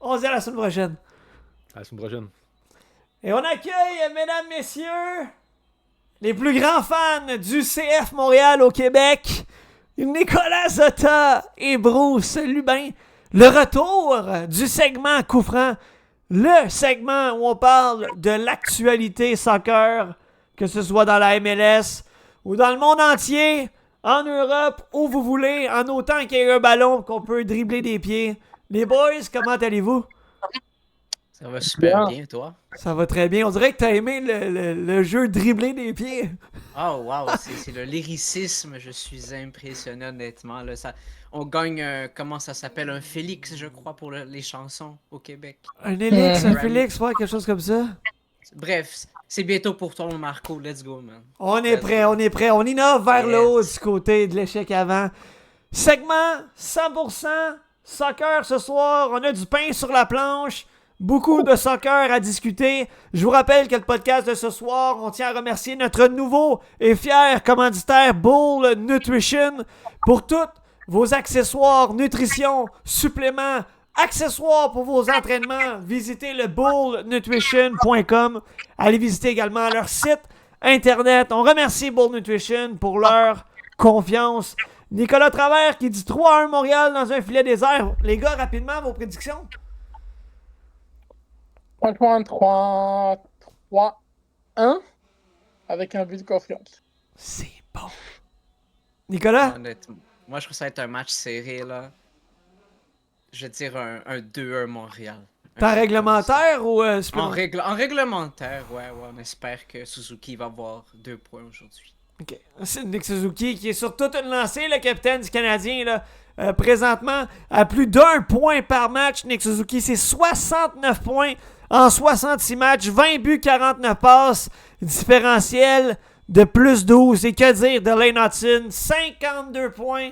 [SPEAKER 1] on se dit à la semaine prochaine.
[SPEAKER 3] À la semaine prochaine.
[SPEAKER 1] Et on accueille, mesdames, messieurs, les plus grands fans du CF Montréal au Québec, Nicolas Zota et Bruce Lubin. Le retour du segment Coup franc, le segment où on parle de l'actualité soccer, que ce soit dans la MLS ou dans le monde entier, en Europe, où vous voulez, en autant qu'il y ait un ballon qu'on peut dribbler des pieds. Les boys, comment allez-vous?
[SPEAKER 4] Ça va super
[SPEAKER 5] Bien.
[SPEAKER 4] bien, toi?
[SPEAKER 1] Ça va très bien. On dirait que t'as aimé le jeu dribbler des pieds.
[SPEAKER 4] Oh wow, c'est le lyricisme, je suis impressionné honnêtement. Là, on gagne, comment ça s'appelle, un Félix, je crois, pour les chansons au Québec.
[SPEAKER 1] Un Élix, un
[SPEAKER 4] Grammy.
[SPEAKER 1] Félix, ouais, quelque chose comme ça.
[SPEAKER 4] Bref, c'est bientôt pour toi, Marco, let's go, man.
[SPEAKER 1] On est prêt, on est prêt. On innove vers le haut du côté de l'échec avant. Segment 100% soccer ce soir. On a du pain sur la planche. Beaucoup de soccer à discuter. Je vous rappelle que le podcast de ce soir, on tient à remercier notre nouveau et fier commanditaire Bull Nutrition pour tous vos accessoires, nutrition, suppléments, accessoires pour vos entraînements. Visitez le bullnutrition.com. Allez visiter également leur site internet. On remercie Bull Nutrition pour leur confiance. Nicolas Travers qui dit 3-1 Montréal dans un filet désert. Les gars, rapidement, vos prédictions?
[SPEAKER 5] Franchement, 3-1 avec un but de confiance.
[SPEAKER 1] C'est bon. Nicolas?
[SPEAKER 4] Honnêtement, moi je trouve que ça va être un match serré, là. Je vais dire un 2-1 Montréal.
[SPEAKER 1] T'es en
[SPEAKER 4] Un truc
[SPEAKER 1] réglementaire ou
[SPEAKER 4] comme ça. En
[SPEAKER 1] supplémentaire?
[SPEAKER 4] réglementaire, ouais, on espère que Suzuki va avoir 2 points aujourd'hui.
[SPEAKER 1] Ok. C'est Nick Suzuki qui est sur toute une lancée, le capitaine du Canadien, là. Présentement, à plus d'1 point par match, Nick Suzuki, c'est 69 points en 66 matchs, 20 buts, 49 passes, différentiel de plus 12. Et que dire de Lane Hudson, 52 points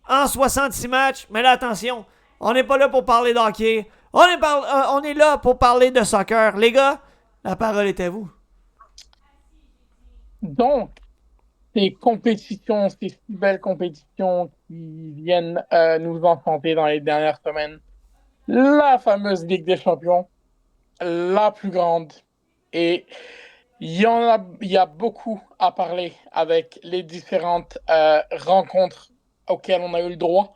[SPEAKER 1] en 66 matchs. Mais là, attention, on n'est pas là pour parler d'hockey. On est là pour parler de soccer. Les gars, la parole est à vous.
[SPEAKER 5] Donc, ces compétitions, ces si belles compétitions qui viennent nous enchanter dans les dernières semaines. La fameuse Ligue des Champions, la plus grande. Et il y a beaucoup à parler avec les différentes rencontres auxquelles on a eu le droit,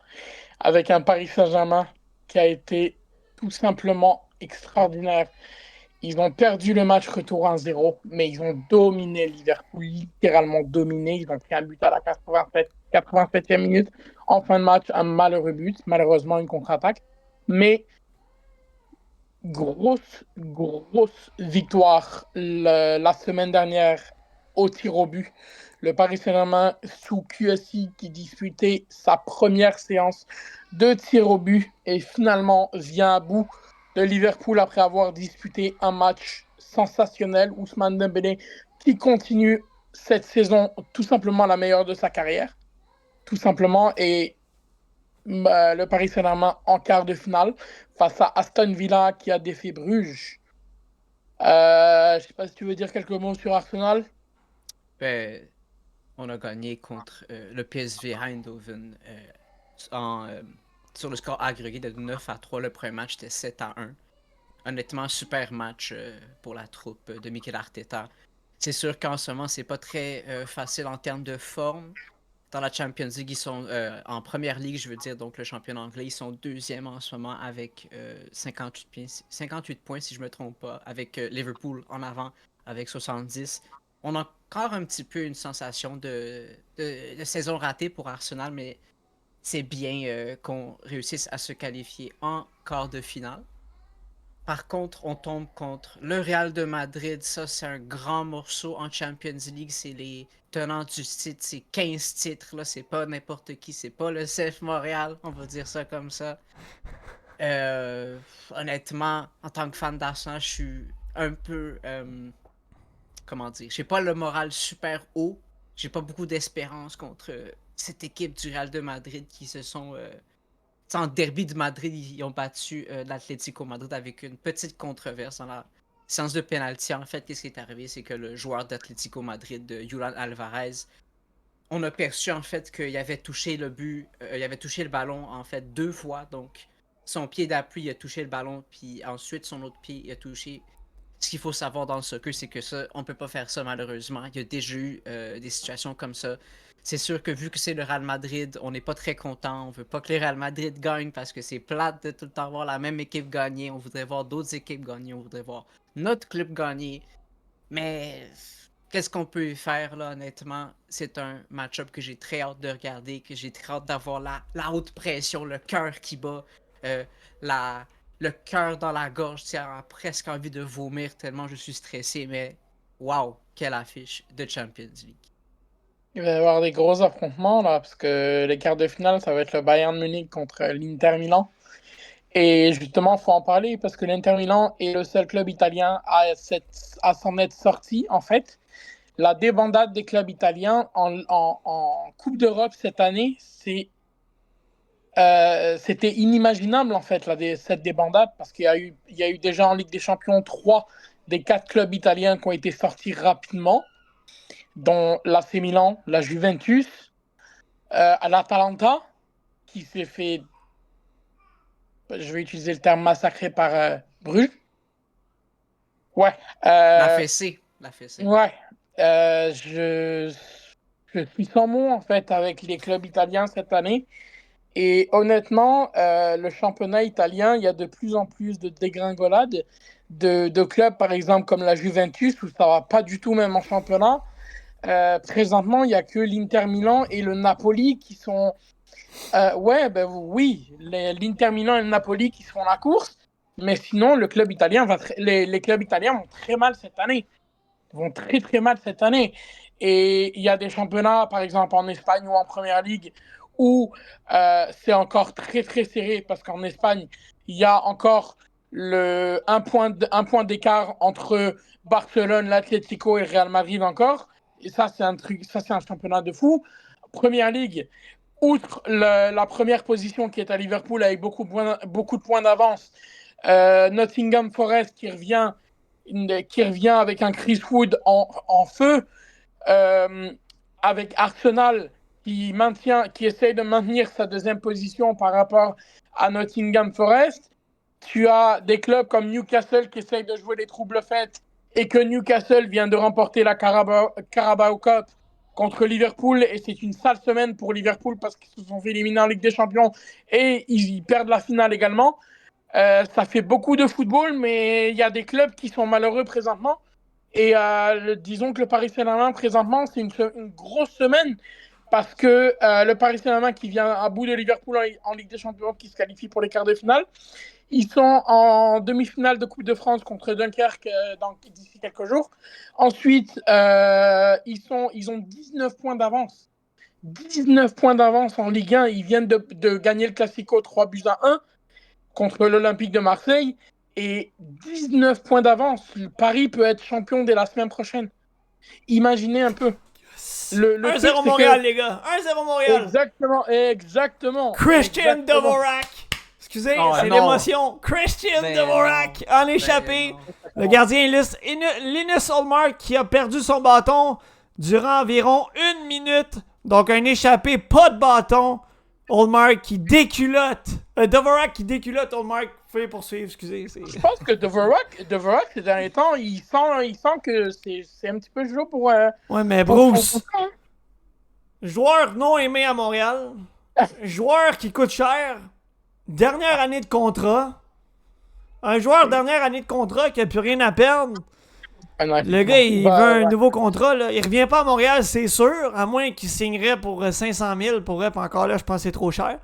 [SPEAKER 5] avec un Paris Saint-Germain qui a été tout simplement extraordinaire. Ils ont perdu le match retour 1-0, mais ils ont dominé Liverpool, littéralement dominé. Ils ont pris un but à la 87e minute. En fin de match, un malheureux but, malheureusement une contre-attaque. Mais grosse victoire la semaine dernière au tir au but. Le Paris Saint-Germain sous QSI qui disputait sa première séance de tir au but et finalement vient à bout de Liverpool après avoir disputé un match sensationnel. Ousmane Dembélé qui continue cette saison tout simplement la meilleure de sa carrière. Tout simplement. Et le Paris Saint-Germain en quart de finale face à Aston Villa qui a défait Bruges. Je sais pas si tu veux dire quelques mots sur Arsenal.
[SPEAKER 4] Ben, on a gagné contre le PSV Eindhoven sur le score agrégé de 9-3. Le premier match était 7-1. Honnêtement, super match pour la troupe de Mikel Arteta. C'est sûr qu'en ce moment, c'est pas très facile en termes de forme. Dans la Champions League, ils sont en première ligue, je veux dire, donc le championnat anglais, ils sont deuxième en ce moment avec 58 points, si je me trompe pas, avec Liverpool en avant avec 70. On a encore un petit peu une sensation de saison ratée pour Arsenal, mais c'est bien qu'on réussisse à se qualifier en quart de finale. Par contre, on tombe contre le Real de Madrid. Ça, c'est un grand morceau en Champions League. C'est les tenants du titre. C'est 15 titres. Là, c'est pas n'importe qui. C'est pas le CF Montréal. On va dire ça comme ça. Honnêtement, en tant que fan d'Arsenal, je suis un peu... comment dire? J'ai pas le moral super haut. J'ai pas beaucoup d'espérance contre cette équipe du Real de Madrid qui se sont... en derby de Madrid, ils ont battu l'Atlético Madrid avec une petite controverse dans la séance de pénalty. En fait, qu'est-ce qui est arrivé, c'est que le joueur d'Atlético Madrid, Julián Alvarez, on a perçu en fait qu'il avait touché le but, il avait touché le ballon en fait 2 fois. Donc, son pied d'appui il a touché le ballon, puis ensuite son autre pied il a touché. Ce qu'il faut savoir dans le soccer, c'est que ça, on peut pas faire ça malheureusement. Il y a déjà eu des situations comme ça. C'est sûr que vu que c'est le Real Madrid, on n'est pas très content. On veut pas que le Real Madrid gagne parce que c'est plate de tout le temps voir la même équipe gagner. On voudrait voir d'autres équipes gagner. On voudrait voir notre club gagner. Mais qu'est-ce qu'on peut y faire là, honnêtement? C'est un match-up que j'ai très hâte de regarder, que j'ai très hâte d'avoir la haute pression, le cœur qui bat. euh, la, le cœur dans la gorge, tu as presque envie de vomir tellement je suis stressé, mais waouh, quelle affiche de Champions League.
[SPEAKER 5] Il va y avoir des gros affrontements là, parce que les quarts de finale, ça va être le Bayern Munich contre l'Inter Milan. Et justement, il faut en parler parce que l'Inter Milan est le seul club italien à s'en être sorti, en fait. La débandade des clubs italiens en Coupe d'Europe cette année, c'était inimaginable, en fait, cette débandade, parce il y a eu déjà en Ligue des Champions 3 des 4 clubs italiens qui ont été sortis rapidement, dont l'AC Milan, la Juventus, l'Atalanta, qui s'est fait, je vais utiliser le terme massacré par Bruges. Ouais.
[SPEAKER 4] La fessée. La fessée.
[SPEAKER 5] Ouais. Je suis sans mots, en fait, avec les clubs italiens cette année. Et honnêtement, le championnat italien, il y a de plus en plus de dégringolades de clubs, par exemple, comme la Juventus, où ça va pas du tout même en championnat. Présentement, il n'y a que l'Inter Milan et le Napoli qui sont... ouais, ben oui, l'Inter Milan et le Napoli qui seront la course. Mais sinon, le club italien les clubs italiens vont très mal cette année. Ils vont très très mal cette année. Et il y a des championnats, par exemple en Espagne ou en Première Ligue, où c'est encore très très serré parce qu'en Espagne, il y a encore un point d'écart entre Barcelone, l'Atlético et le Real Madrid encore. Et ça, c'est un championnat de fou. Première Ligue, outre la première position qui est à Liverpool avec beaucoup de points d'avance, Nottingham Forest qui revient avec un Chris Wood en feu, avec Arsenal qui essaye de maintenir sa deuxième position par rapport à Nottingham Forest. Tu as des clubs comme Newcastle qui essayent de jouer les troubles fêtes et que Newcastle vient de remporter la Carabao Cup contre Liverpool et c'est une sale semaine pour Liverpool parce qu'ils se sont fait éliminer en Ligue des Champions et ils perdent la finale également. Ça fait beaucoup de football, mais il y a des clubs qui sont malheureux présentement. Et disons que le Paris Saint-Germain, présentement, c'est une grosse semaine parce que le Paris Saint-Germain qui vient à bout de Liverpool en Ligue des Champions, qui se qualifie pour les quarts de finale, ils sont en demi-finale de Coupe de France contre Dunkerque d'ici quelques jours. Ensuite, ils ont 19 points d'avance. 19 points d'avance en Ligue 1. Ils viennent de gagner le Classico 3-1 contre l'Olympique de Marseille. Et 19 points d'avance. Paris peut être champion dès la semaine prochaine. Imaginez un peu.
[SPEAKER 1] 1-0 Montréal, les gars. 1-0 Montréal.
[SPEAKER 5] Exactement.
[SPEAKER 1] Christian Dvorak. Excusez,
[SPEAKER 4] Oh,
[SPEAKER 1] c'est
[SPEAKER 4] non.
[SPEAKER 1] l'émotion. Christian
[SPEAKER 4] Ben
[SPEAKER 1] Dvorak en échappé.
[SPEAKER 4] non.
[SPEAKER 1] Le gardien Linus Olmark qui a perdu son bâton durant environ 1 minute. Donc un échappé, pas de bâton. Olmark qui déculotte. Dvorak qui déculotte Olmark. Faut les poursuivre, excusez.
[SPEAKER 5] Je pense que Dvorak, ces derniers temps, il sent que c'est un petit peu chaud pour...
[SPEAKER 1] Ouais, mais
[SPEAKER 5] pour
[SPEAKER 1] Bruce,
[SPEAKER 5] son contrat, hein.
[SPEAKER 1] joueur non aimé à Montréal. Joueur qui coûte cher. Dernière année de contrat. Un joueur dernière année de contrat qui a plus rien à perdre. Le gars, il veut un nouveau contrat. Là. Il revient pas à Montréal, c'est sûr. À moins qu'il signerait pour 500 000. Pour vrai, puis encore là, je pense que c'est trop cher.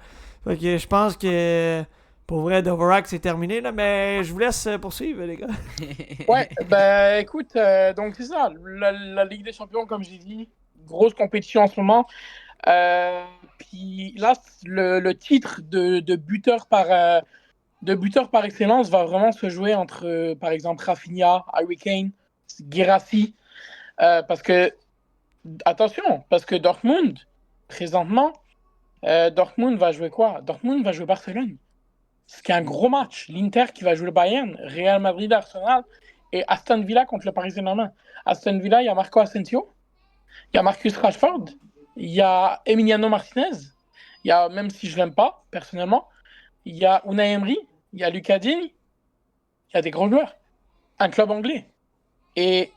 [SPEAKER 1] Fait que je pense que pour vrai, Dvorak, c'est terminé. Là, mais je vous laisse poursuivre, les gars.
[SPEAKER 5] Ouais, ben écoute, donc c'est ça. La Ligue des Champions, comme j'ai dit, grosse compétition en ce moment. Puis là, le titre de buteur par excellence va vraiment se jouer entre, par exemple, Rafinha, Harry Kane, Guirassy. Parce que, attention, parce que Dortmund, présentement, Dortmund va jouer quoi? Dortmund va jouer Barcelone. Ce qui est un gros match. L'Inter qui va jouer le Bayern, Real Madrid, Arsenal et Aston Villa contre le Paris Saint-Germain. Aston Villa, il y a Marco Asensio, il y a Marcus Rashford, il y a Emiliano Martinez, il y a, même si je l'aime pas, personnellement, il y a Unai Emery, il y a Lucas Digne, il y a des gros joueurs. Un club anglais. Et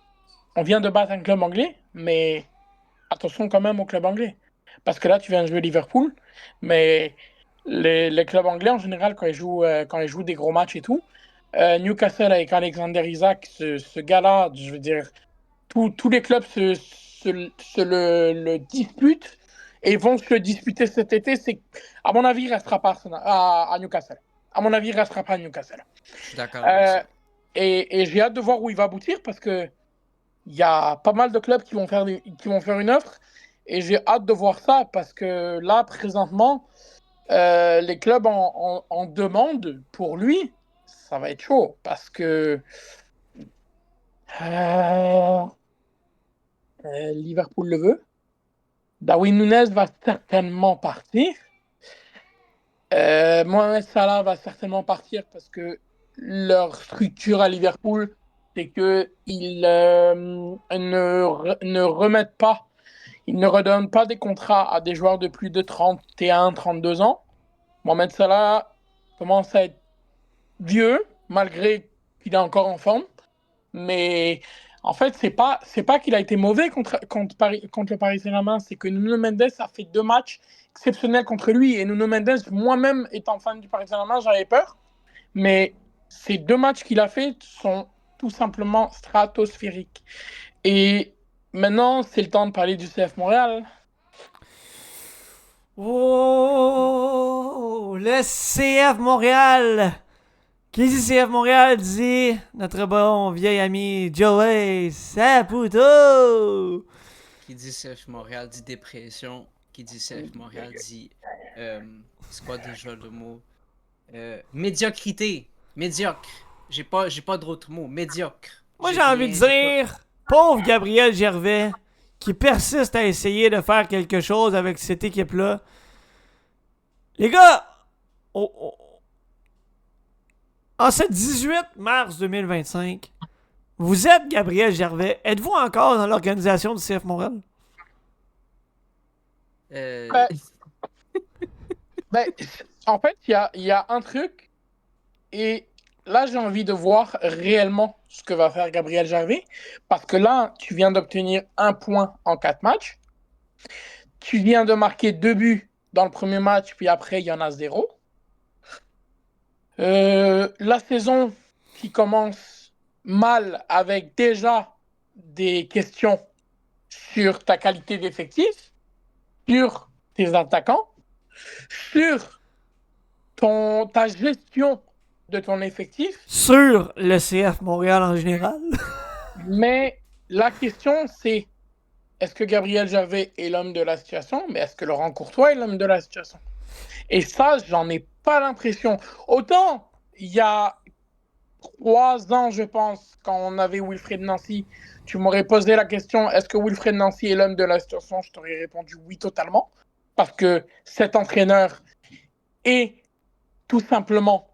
[SPEAKER 5] on vient de battre un club anglais, mais attention quand même au club anglais. Parce que là, tu viens de jouer Liverpool, mais les clubs anglais, en général, quand ils jouent des gros matchs et tout, Newcastle avec Alexander Isak, ce gars-là, je veux dire, tous les clubs le disputent et vont se le disputer cet été. À mon avis, il restera pas à Newcastle. à mon avis, il restera pas à Newcastle.
[SPEAKER 4] Je suis d'accord avec ça.
[SPEAKER 5] Et j'ai hâte de voir où il va aboutir parce que il y a pas mal de clubs qui vont faire une offre. Et j'ai hâte de voir ça parce que là, présentement, les clubs en demande pour lui, ça va être chaud parce que Liverpool le veut. Darwin Núñez va certainement partir. Mohamed Salah va certainement partir parce que leur structure à Liverpool, c'est qu'ils ne remettent pas, ils ne redonnent pas des contrats à des joueurs de plus de 31, 32 ans. Mohamed Salah commence à être vieux, malgré qu'il est encore en forme. Mais en fait, c'est pas qu'il a été mauvais contre le Paris Saint-Germain, c'est que Nuno Mendes a fait 2 matchs exceptionnels contre lui. Et Nuno Mendes, moi-même étant fan du Paris Saint-Germain, j'avais peur. Mais ces 2 matchs qu'il a fait sont tout simplement stratosphériques. Et maintenant, c'est le temps de parler du CF Montréal.
[SPEAKER 1] Oh, le CF Montréal. Qui dit CF Montréal dit notre bon vieil ami Joey Saputo.
[SPEAKER 4] Qui dit CF Montréal dit dépression. Qui dit CF Montréal dit. C'est quoi déjà le mot? Médiocrité. Médiocre. J'ai pas d'autre mot. Médiocre.
[SPEAKER 1] Moi, j'ai envie de dire, pauvre Gabriel Gervais, qui persiste à essayer de faire quelque chose avec cette équipe-là. Les gars, en ce 18 mars 2025, vous êtes Gabriel Gervais. Êtes-vous encore dans l'organisation du CF Montréal?
[SPEAKER 5] Ben, en fait, il y a un truc, et là, j'ai envie de voir réellement ce que va faire Gabriel Gervais, parce que là, tu viens d'obtenir 1 point en 4 matchs. Tu viens de marquer 2 buts dans le premier match, puis après, il y en a 0. La saison qui commence mal avec déjà des questions sur ta qualité d'effectif, sur tes attaquants, sur ta gestion de ton effectif.
[SPEAKER 1] Sur le CF Montréal en général.
[SPEAKER 5] Mais la question, c'est est-ce que Gabriel Gervais est l'homme de la situation, mais est-ce que Laurent Courtois est l'homme de la situation? Et ça, j'en ai pas l'impression. Autant, il y a 3 ans, je pense, quand on avait Wilfried Nancy, tu m'aurais posé la question, est-ce que Wilfried Nancy est l'homme de la situation? Je t'aurais répondu oui, totalement. Parce que cet entraîneur est tout simplement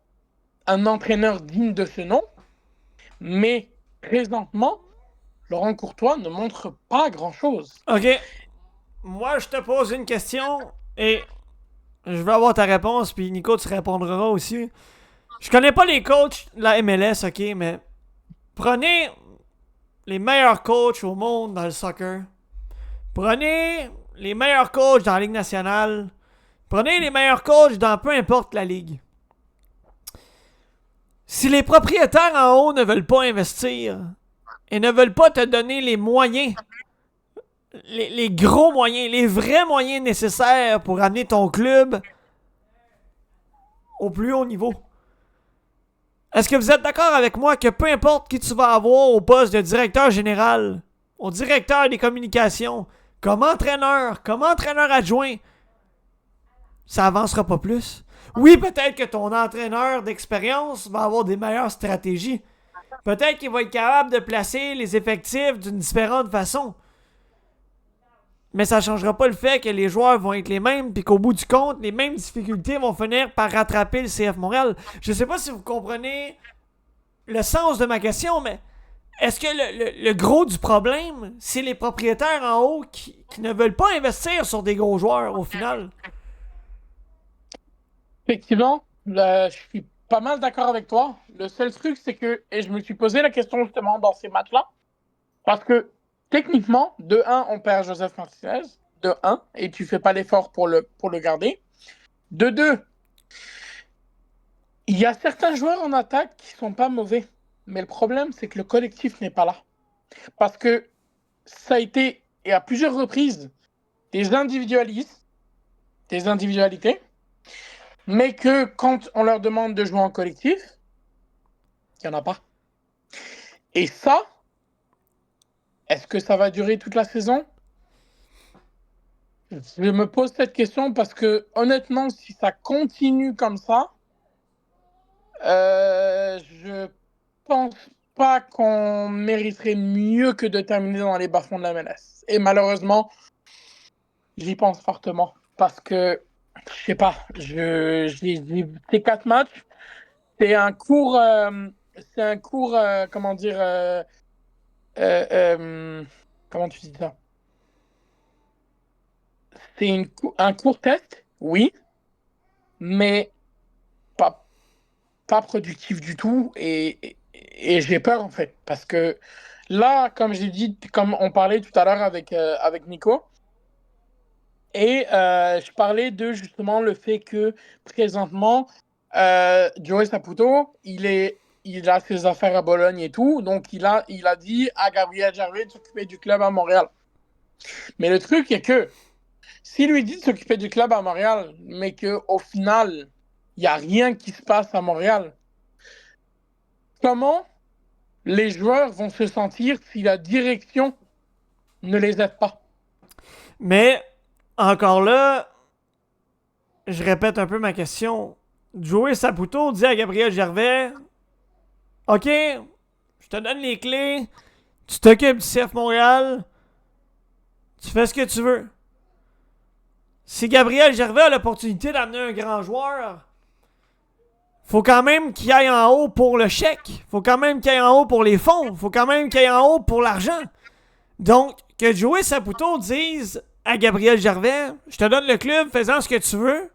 [SPEAKER 5] un entraîneur digne de ce nom. Mais présentement, Laurent Courtois ne montre pas grand-chose.
[SPEAKER 1] OK. Moi, je te pose une question et je veux avoir ta réponse, puis Nico, tu répondras aussi. Je connais pas les coachs de la MLS, OK, mais prenez les meilleurs coachs au monde dans le soccer. Prenez les meilleurs coachs dans la Ligue nationale. Prenez les meilleurs coachs dans peu importe la ligue. Si les propriétaires en haut ne veulent pas investir et ne veulent pas te donner les moyens, les gros moyens, les vrais moyens nécessaires pour amener ton club au plus haut niveau, est-ce que vous êtes d'accord avec moi que peu importe qui tu vas avoir au poste de directeur général, au directeur des communications, comme entraîneur adjoint, ça avancera pas plus? Oui, peut-être que ton entraîneur d'expérience va avoir des meilleures stratégies. Peut-être qu'il va être capable de placer les effectifs d'une différente façon. Mais ça ne changera pas le fait que les joueurs vont être les mêmes, puis qu'au bout du compte, les mêmes difficultés vont finir par rattraper le CF Montréal. Je ne sais pas si vous comprenez le sens de ma question, mais est-ce que le gros du problème, c'est les propriétaires en haut qui ne veulent pas investir sur des gros joueurs au final?
[SPEAKER 5] Effectivement, je suis pas mal d'accord avec toi. Le seul truc, c'est que, et je me suis posé la question justement dans ces matchs-là, parce que techniquement, de 1, on perd Joseph Martinez, de 1, et tu fais pas l'effort pour le garder. De 2, il y a certains joueurs en attaque qui sont pas mauvais, mais le problème, c'est que le collectif n'est pas là. Parce que ça a été, et à plusieurs reprises, des individualités mais que quand on leur demande de jouer en collectif, il n'y en a pas. Et ça, est-ce que ça va durer toute la saison? Je me pose cette question parce que honnêtement, si ça continue comme ça, je pense pas qu'on mériterait mieux que de terminer dans les bas-fonds de la MLS. Et malheureusement, j'y pense fortement parce que je sais pas, ces 4 matchs, c'est un cours, comment dire, euh, euh, comment tu dis ça? C'est un court test, oui, mais pas productif du tout et j'ai peur en fait parce que là, comme j'ai dit, comme on parlait tout à l'heure avec Nico, et je parlais de justement le fait que présentement, Joey Saputo, il a ses affaires à Bologne et tout, donc il a dit à Gabriel Gervais de s'occuper du club à Montréal. Mais le truc est que s'il lui dit de s'occuper du club à Montréal, mais qu'au final, il n'y a rien qui se passe à Montréal, comment les joueurs vont se sentir si la direction ne les aide pas?
[SPEAKER 1] Mais, encore là, je répète un peu ma question. Joey Saputo dit à Gabriel Gervais, OK, je te donne les clés, tu t'occupes du CF Montréal, tu fais ce que tu veux. Si Gabriel Gervais a l'opportunité d'amener un grand joueur, faut quand même qu'il aille en haut pour le chèque. Faut quand même qu'il aille en haut pour les fonds. Faut quand même qu'il aille en haut pour l'argent. Donc, que Joey Saputo dise à Gabriel Gervais, je te donne le club, fais-en ce que tu veux.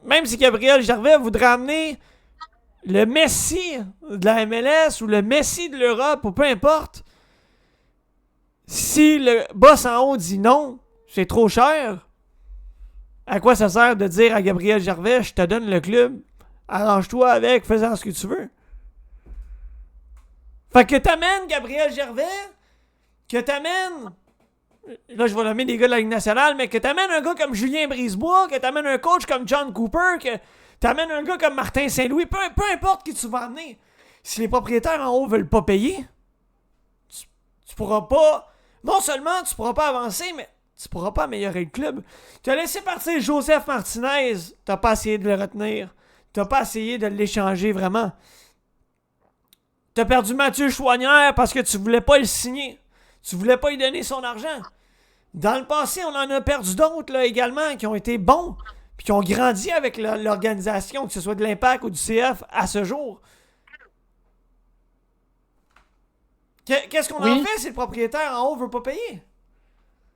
[SPEAKER 1] Même si Gabriel Gervais voudrait amener le Messi de la MLS ou le Messi de l'Europe ou peu importe, si le boss en haut dit non, c'est trop cher, à quoi ça sert de dire à Gabriel Gervais, je te donne le club, arrange-toi avec, fais-en ce que tu veux. Fait que t'amènes Gabriel Gervais, que t'amènes, là je vais nommer des gars de la Ligue nationale, mais que t'amènes un gars comme Julien Brisebois, que t'amènes un coach comme John Cooper, que t'amènes un gars comme Martin Saint-Louis, peu importe qui tu vas amener. Si les propriétaires en haut veulent pas payer, tu pourras pas, non seulement tu pourras pas avancer, mais tu pourras pas améliorer le club. Tu as laissé partir Joseph Martinez, t'as pas essayé de le retenir. T'as pas essayé de l'échanger vraiment. T'as perdu Mathieu Chouanière parce que tu voulais pas le signer. Tu voulais pas lui donner son argent. Dans le passé, on en a perdu d'autres là, également qui ont été bons puis qui ont grandi avec l'organisation, que ce soit de l'Impact ou du CF à ce jour. Qu'est-ce qu'on en fait si le propriétaire en haut veut pas payer?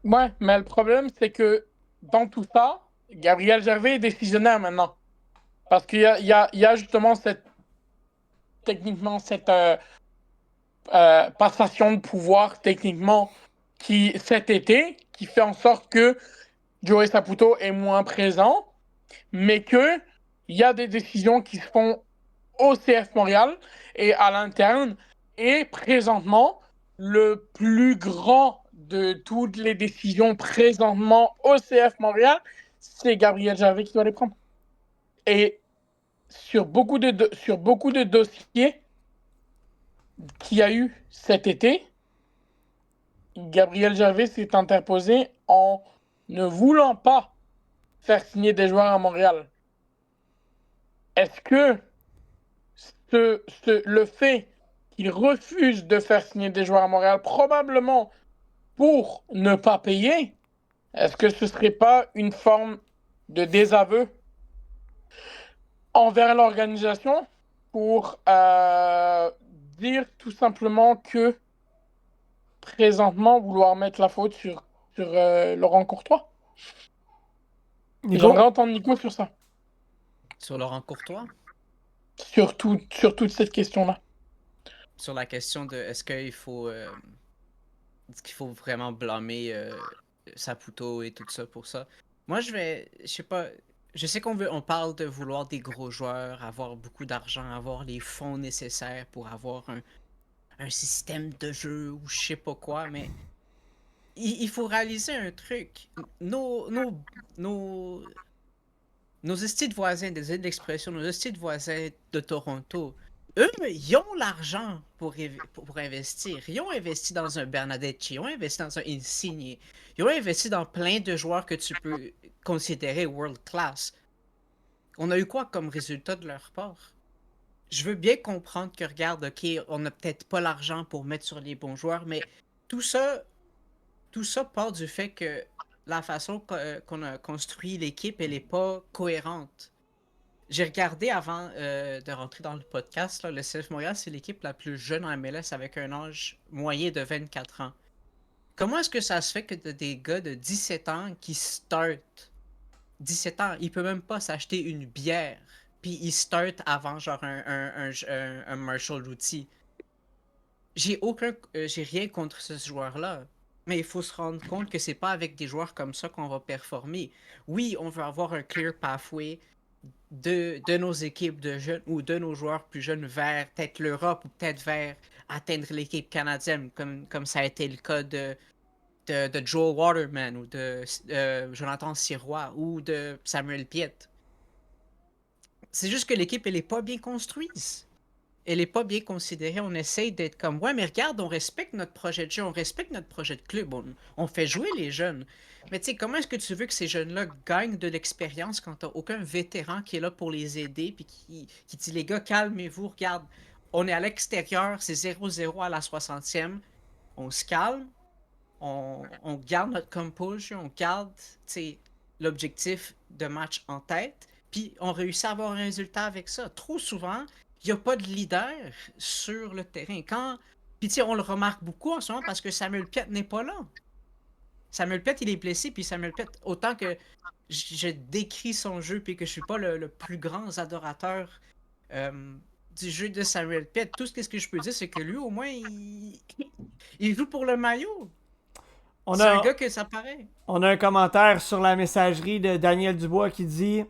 [SPEAKER 5] Ouais, mais le problème, c'est que dans tout ça, Gabriel Gervais est décisionnaire maintenant. Parce qu'il y a justement techniquement, cette passation de pouvoir, techniquement, cet été, qui fait en sorte que Joey Saputo est moins présent, mais qu'il y a des décisions qui se font au CF Montréal et à l'interne. Et présentement, le plus grand de toutes les décisions présentement au CF Montréal, c'est Gabriel Gervais qui doit les prendre. Et sur beaucoup de dossiers qu'il y a eu cet été, Gabriel Gervais s'est interposé en ne voulant pas faire signer des joueurs à Montréal. Est-ce que le fait qu'il refuse de faire signer des joueurs à Montréal, probablement pour ne pas payer, est-ce que ce ne serait pas une forme de désaveu envers l'organisation pour dire tout simplement que présentement vouloir mettre la faute sur Laurent Courtois? J'aimerais entendre Nico sur ça.
[SPEAKER 4] Sur Laurent Courtois?
[SPEAKER 5] Sur toute cette question-là.
[SPEAKER 4] Sur la question de est-ce qu'il faut vraiment blâmer Saputo et tout ça pour ça. Moi, je sais pas, je sais on parle de vouloir des gros joueurs, avoir beaucoup d'argent, avoir les fonds nécessaires pour avoir un système de jeu ou je sais pas quoi, mais il faut réaliser un truc. nos estis de voisins, désolé de l'expression, nos estis de voisins de Toronto, eux, ils ont l'argent pour investir. Ils ont investi dans un Bernadette, ils ont investi dans un Insigne, ils ont investi dans plein de joueurs que tu peux considérer world class. On a eu quoi comme résultat de leur part? Je veux bien comprendre que, regarde, ok, on n'a peut-être pas l'argent pour mettre sur les bons joueurs, mais tout ça, tout ça part du fait que la façon qu'on a construit l'équipe, elle n'est pas cohérente. J'ai regardé avant de rentrer dans le podcast, là, le CF Montréal, c'est l'équipe la plus jeune en MLS avec un âge moyen de 24 ans. Comment est-ce que ça se fait que t'as des gars de 17 ans qui startent 17 ans, il peut même pas s'acheter une bière, puis il start avant genre un Marshall Routy. J'ai rien contre ce joueur-là. Mais il faut se rendre compte que c'est pas avec des joueurs comme ça qu'on va performer. Oui, on veut avoir un clear pathway de nos équipes de jeunes ou de nos joueurs plus jeunes vers peut-être l'Europe ou peut-être vers atteindre l'équipe canadienne, comme ça a été le cas de Joel Waterman ou de Jonathan Sirois ou de Samuel Piet. C'est juste que l'équipe, elle est pas bien construite. Elle est pas bien considérée. On essaye d'être comme, ouais, mais regarde, on respecte notre projet de jeu, on respecte notre projet de club, on fait jouer les jeunes. Mais tu sais, comment est-ce que tu veux que ces jeunes-là gagnent de l'expérience quand t'as aucun vétéran qui est là pour les aider puis qui dit, les gars, calmez-vous, regarde, on est à l'extérieur, c'est 0-0 à la 60e, on se calme, on garde notre composure, on garde l'objectif de match en tête, puis on réussit à avoir un résultat avec ça. Trop souvent, il n'y a pas de leader sur le terrain. Puis on le remarque beaucoup en ce moment parce que Samuel Piet n'est pas là. Samuel Piet, il est blessé, puis Samuel Piet, autant que je décris son jeu, puis que je suis pas le plus grand adorateur du jeu de Samuel Piet, tout ce que je peux dire, c'est que lui, au moins, il joue pour le maillot. C'est un gars que ça paraît.
[SPEAKER 1] On a un commentaire sur la messagerie de Daniel Dubois qui dit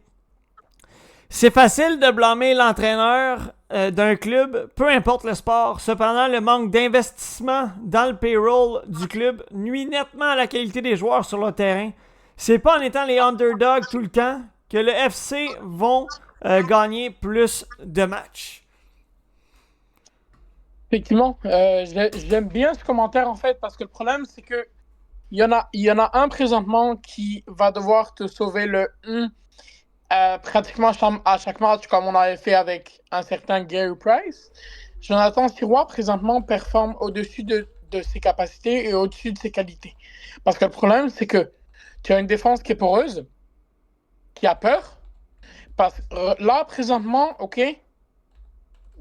[SPEAKER 1] « C'est facile de blâmer l'entraîneur d'un club, peu importe le sport. Cependant, le manque d'investissement dans le payroll du club nuit nettement à la qualité des joueurs sur le terrain. C'est pas en étant les underdogs tout le temps que le FC vont gagner plus de matchs. »
[SPEAKER 5] Effectivement, j'aime bien ce commentaire en fait parce que le problème c'est que il y en a un présentement qui va devoir te sauver le pratiquement à chaque match comme on avait fait avec un certain Gary Price. Jonathan Sirois présentement performe au-dessus de ses capacités et au-dessus de ses qualités. Parce que le problème c'est que tu as une défense qui est poreuse, qui a peur. Parce que là présentement, ok.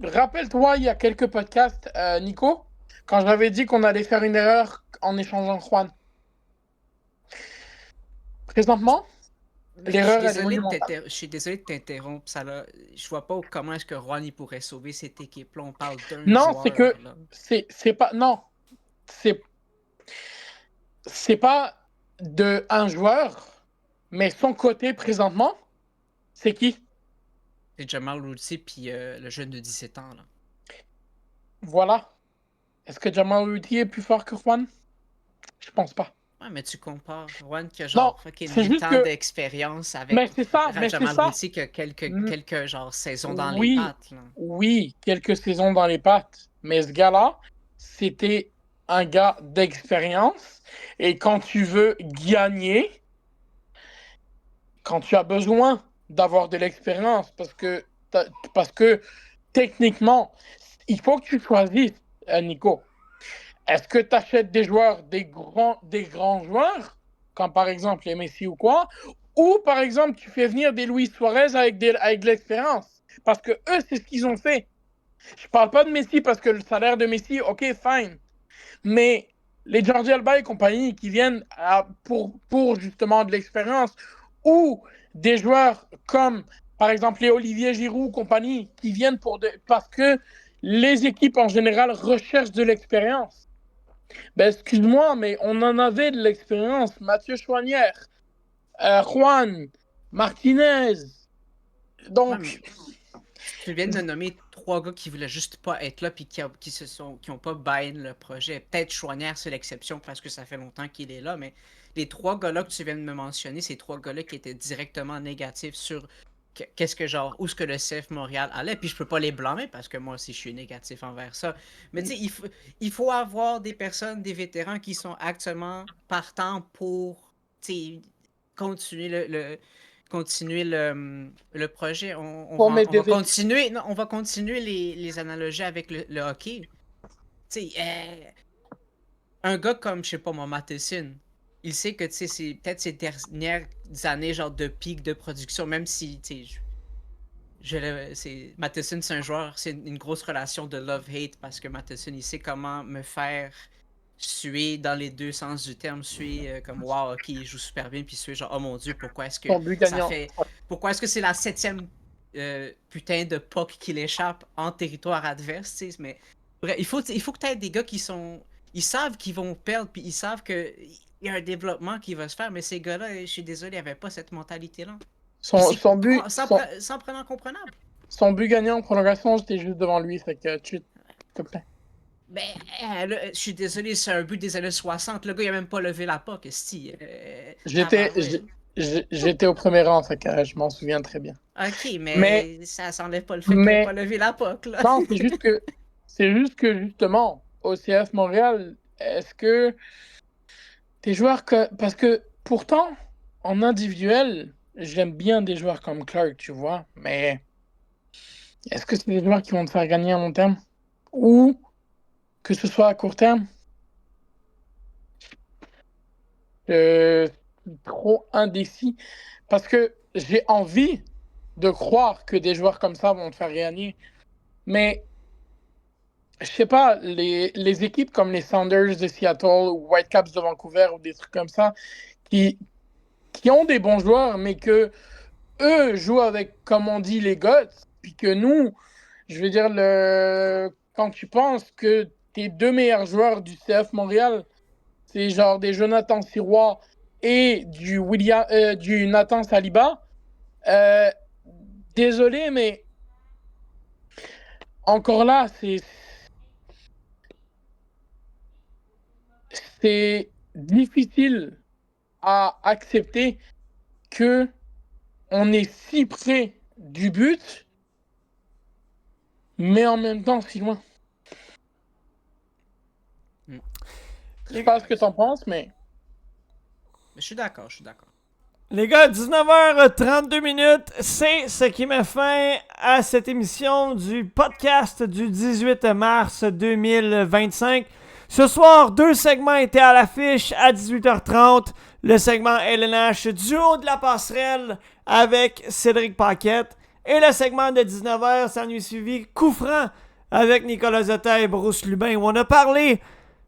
[SPEAKER 5] Rappelle-toi, il y a quelques podcasts, Nico, quand j'avais dit qu'on allait faire une erreur en échangeant Juan. Présentement, l'erreur elle est monumentale.
[SPEAKER 4] Je suis désolé de t'interrompre. Je vois pas comment est-ce que Juan pourrait sauver cette équipe-là. On parle d'un
[SPEAKER 5] Non,
[SPEAKER 4] joueur.
[SPEAKER 5] c'est que
[SPEAKER 4] là.
[SPEAKER 5] c'est pas non, c'est pas de un joueur, mais son côté présentement, c'est qui?
[SPEAKER 4] C'est Jamal Routy puis le jeune de 17 ans. Là.
[SPEAKER 5] Voilà. Est-ce que Jamal Routy est plus fort que Juan? Je pense pas.
[SPEAKER 4] Ouais, mais tu compares Juan qui a genre
[SPEAKER 5] c'est juste
[SPEAKER 4] 8 ans
[SPEAKER 5] que-
[SPEAKER 4] d'expérience avec
[SPEAKER 5] Mais c'est ça,
[SPEAKER 4] Jamal Routy qui a quelques genre saisons dans les pattes. Là.
[SPEAKER 5] Oui, quelques saisons dans les pattes. Mais ce gars-là, c'était un gars d'expérience. Et quand tu veux gagner, quand tu as besoin d'avoir de l'expérience, parce que techniquement, il faut que tu choisisses, Nico. Est-ce que tu achètes des joueurs, des grands joueurs, comme par exemple les Messi ou quoi, ou par exemple tu fais venir des Luis Suarez avec de l'expérience? Parce que eux, c'est ce qu'ils ont fait. Je parle pas de Messi parce que le salaire de Messi, ok, fine. Mais les Jordi Alba et compagnie qui viennent pour justement de l'expérience, ou des joueurs comme par exemple les Olivier Giroud compagnie qui viennent parce que les équipes en général recherchent de l'expérience. Ben, excuse-moi, mais on en avait de l'expérience. Mathieu Chouanière, Juan, Martinez. Donc,
[SPEAKER 4] Tu viens de nommer 3 gars qui voulaient juste pas être là puis qui ont pas buy-in le projet. Peut-être Chouanière, c'est l'exception parce que ça fait longtemps qu'il est là, mais les 3 gars-là que tu viens de me mentionner, ces 3 gars-là qui étaient directement négatifs sur qu'est-ce que genre, où est-ce que le CF Montréal allait, puis je peux pas les blâmer parce que moi aussi je suis négatif envers ça. Mais tu sais, il faut avoir des personnes, des vétérans qui sont actuellement partants pour continuer continuer le projet. On va continuer, non, on va continuer les analogies avec le hockey. Tu sais, un gars comme, je sais pas moi, Matheson, il sait que c'est peut-être ses dernières années genre de pic de production, même si Matheson, c'est un joueur, c'est une grosse relation de love-hate parce que Matheson, il sait comment me faire suer dans les deux sens du terme, suer comme wow, ok, il joue super bien, puis suer genre oh mon dieu, pourquoi est-ce que pourquoi est-ce que c'est la 7e putain de puck qui l'échappe en territoire adverse, tu sais, mais bref, il faut que tu aies des gars qui sont, ils savent qu'ils vont perdre, puis ils savent que il y a un développement qui va se faire, mais ces gars-là, je suis désolé, ils n'avaient pas cette mentalité-là.
[SPEAKER 5] Son but
[SPEAKER 4] sans prenant comprenable.
[SPEAKER 5] Son but gagnant en prolongation, j'étais juste devant lui, fait que s'il te plaît.
[SPEAKER 4] Ben, je suis désolé, c'est un but des années 60. Le gars, il a même pas levé la POC,
[SPEAKER 5] J'étais au premier rang, fait que je m'en souviens très bien.
[SPEAKER 4] Ok, mais ça s'enlève pas le fait qu'il n'a pas levé la POC, là.
[SPEAKER 5] Non, c'est juste que justement, au CF Montréal, est-ce que des joueurs parce que pourtant, en individuel, j'aime bien des joueurs comme Clark, tu vois, mais est-ce que c'est des joueurs qui vont te faire gagner à long terme? Ou que ce soit à court terme? Trop indécis. Parce que j'ai envie de croire que des joueurs comme ça vont te faire gagner. Mais, je sais pas, les équipes comme les Sounders de Seattle ou Whitecaps de Vancouver ou des trucs comme ça, qui ont des bons joueurs, mais que eux jouent avec, comme on dit, les guts, puis que nous, je veux dire, quand tu penses que tes 2 meilleurs joueurs du CF Montréal, c'est genre des Jonathan Sirois et du Nathan Saliba, désolé, mais encore là, c'est difficile à accepter que on est si près du but, mais en même temps si loin. Je sais pas ce que t'en penses, mais...
[SPEAKER 4] Je suis d'accord.
[SPEAKER 1] Les gars, 19h32 minutes, c'est ce qui met fin à cette émission du podcast du 18 mars 2025. Ce soir, 2 segments étaient à l'affiche à 18h30. Le segment LNH du haut de la passerelle avec Cédric Paquette. Et le segment de 19h s'en est suivi coup franc avec Nicolas Zeta et Bruce Lubin où on a parlé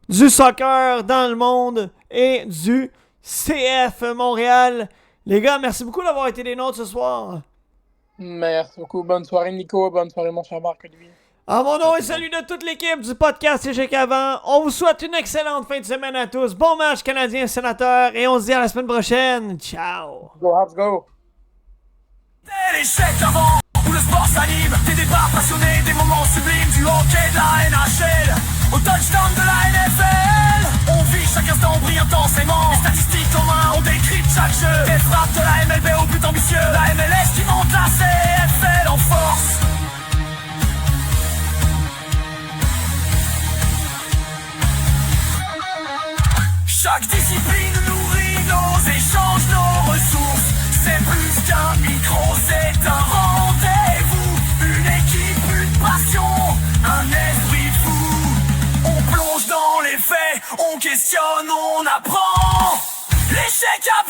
[SPEAKER 1] du soccer dans le monde et du CF Montréal. Les gars, merci beaucoup d'avoir été des nôtres ce soir.
[SPEAKER 5] Merci beaucoup. Bonne soirée, Nico. Bonne soirée, mon cher Marc-Olivier.
[SPEAKER 1] En mon nom et celui de toute l'équipe du podcast CGC Avant, on vous souhaite une excellente fin de semaine à tous. Bon match Canadien-Sénateur et on se dit à la semaine prochaine. Ciao.
[SPEAKER 5] Go Habs, go.
[SPEAKER 2] C'est l'échec d'avant, où le sport s'anime. Des débats passionnés, des moments sublimes du hockey de la NHL au touchdown de la NFL. On vit chaque instant brillant intensément. Les statistiques en main, on décrypte chaque jeu. Des frappes de la MLB au but ambitieux. La MLS qui monte la CFL en force. Chaque discipline nourrit nos échanges, nos ressources. C'est plus qu'un micro, c'est un rendez-vous. Une équipe, une passion, un esprit fou. On plonge dans les faits, on questionne, on apprend. L'échec a